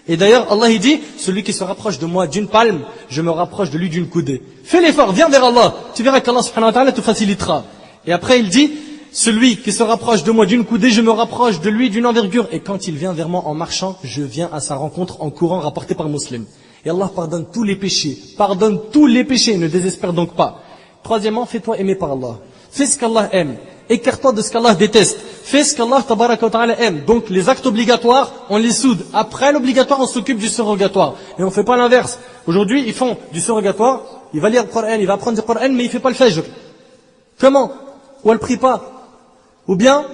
Et d'ailleurs Allah il dit, celui qui se rapproche de moi d'une palme, je me rapproche de lui d'une coudée. Fais l'effort, viens vers Allah. Tu verras qu'Allah subhanahu wa ta'ala te facilitera. Et après il dit, celui qui se rapproche de moi d'une coudée, je me rapproche de lui d'une envergure. Et quand il vient vers moi en marchant, je viens à sa rencontre en courant, rapporté par Muslim. Et Allah pardonne tous les péchés. Pardonne tous les péchés. Ne désespère donc pas. Troisièmement, fais-toi aimer par Allah. Fais ce qu'Allah aime. Écarte-toi de ce qu'Allah déteste. Fais ce qu'Allah tabaraka wa ta'ala aime. Donc les actes obligatoires, on les soude. Après l'obligatoire, on s'occupe du surrogatoire. Et on fait pas l'inverse. Aujourd'hui, ils font du surrogatoire, il va lire le Coran, il va apprendre du Coran, mais il fait pas le fajr. Comment? Ou elle prie pas. Ou bien,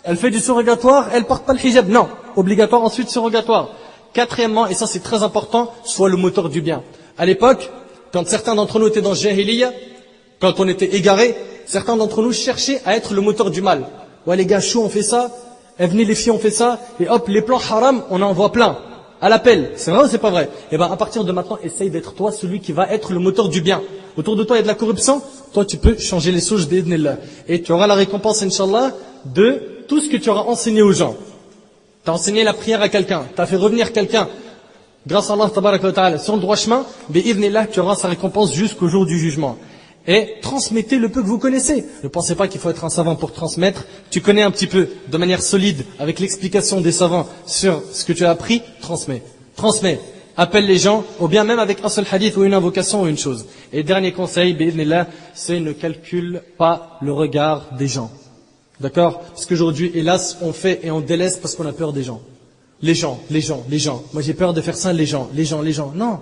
elle fait du surrogatoire, elle porte pas le hijab. Non. Obligatoire, ensuite surrogatoire. Quatrièmement, et ça c'est très important, sois le moteur du bien. À l'époque, quand certains d'entre nous étaient dans le jahiliya, quand on était égarés, certains d'entre nous cherchaient à être le moteur du mal. Ouais, les gars chauds, on fait ça. Et venez les filles, on fait ça. Et hop, les plans haram, on en voit plein. À l'appel. C'est vrai ou c'est pas vrai? Et ben, à partir de maintenant, essaye d'être toi celui qui va être le moteur du bien. Autour de toi, il y a de la corruption. Toi, tu peux changer les choses d'idnillah. Et tu auras la récompense, Inch'Allah, de tout ce que tu auras enseigné aux gens. Tu as enseigné la prière à quelqu'un. Tu as fait revenir quelqu'un. Grâce à Allah, tabaraka wa ta'ala, sur le droit chemin, bi'idhnillah, tu auras sa récompense jusqu'au jour du jugement. Et transmettez le peu que vous connaissez. Ne pensez pas qu'il faut être un savant pour transmettre. Tu connais un petit peu, de manière solide, avec l'explication des savants sur ce que tu as appris, transmets. Transmets. Appelle les gens, ou bien même avec un seul hadith ou une invocation ou une chose. Et dernier conseil, bi'idhnillah, c'est ne calcule pas le regard des gens. D'accord? Parce qu'aujourd'hui, hélas, on fait et on délaisse parce qu'on a peur des gens. Les gens. Moi, j'ai peur de faire ça, les gens. Non.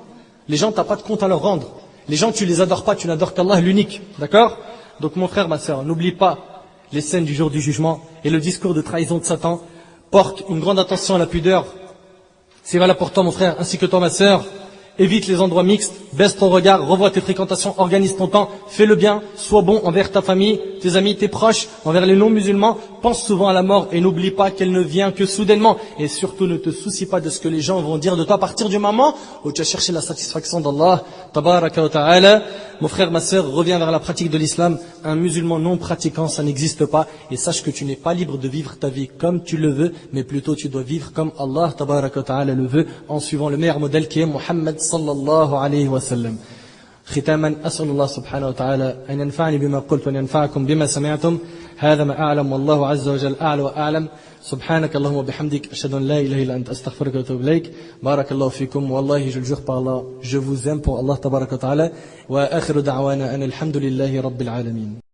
Les gens, t'as pas de compte à leur rendre. Les gens, tu les adores pas, tu n'adores qu'Allah l'unique. D'accord? Donc mon frère, ma sœur, n'oublie pas les scènes du jour du jugement et le discours de trahison de Satan. Porte une grande attention à la pudeur. C'est valable pour toi, mon frère, ainsi que toi, ma sœur. Évite les endroits mixtes, baisse ton regard, revois tes fréquentations, organise ton temps, fais le bien, sois bon envers ta famille, tes amis, tes proches, envers les non-musulmans, pense souvent à la mort et n'oublie pas qu'elle ne vient que soudainement. Et surtout ne te soucie pas de ce que les gens vont dire de toi à partir du moment où tu as cherché la satisfaction d'Allah, tabaraka wa ta'ala. Mon frère, ma sœur, reviens vers la pratique de l'islam. Un musulman non pratiquant, ça n'existe pas. Et sache que tu n'es pas libre de vivre ta vie comme tu le veux, mais plutôt tu dois vivre comme Allah, tabaraka wa ta'ala, le veut, en suivant le meilleur modèle qui est Muhammad sallallahu alayhi wa sallam. ختاما أسأل الله سبحانه وتعالى أن ينفعني بما قلت وأن ينفعكم بما سمعتم هذا ما أعلم والله عز وجل أعلى وأعلم سبحانك اللهم وبحمدك أشهد أن لا إله إلا أنت أستغفرك وأتوب إليك بارك الله فيكم والله je le jure par Allah je vous aime pour Allah تبارك وتعالى وآخر دعوانا أن الحمد لله رب العالمين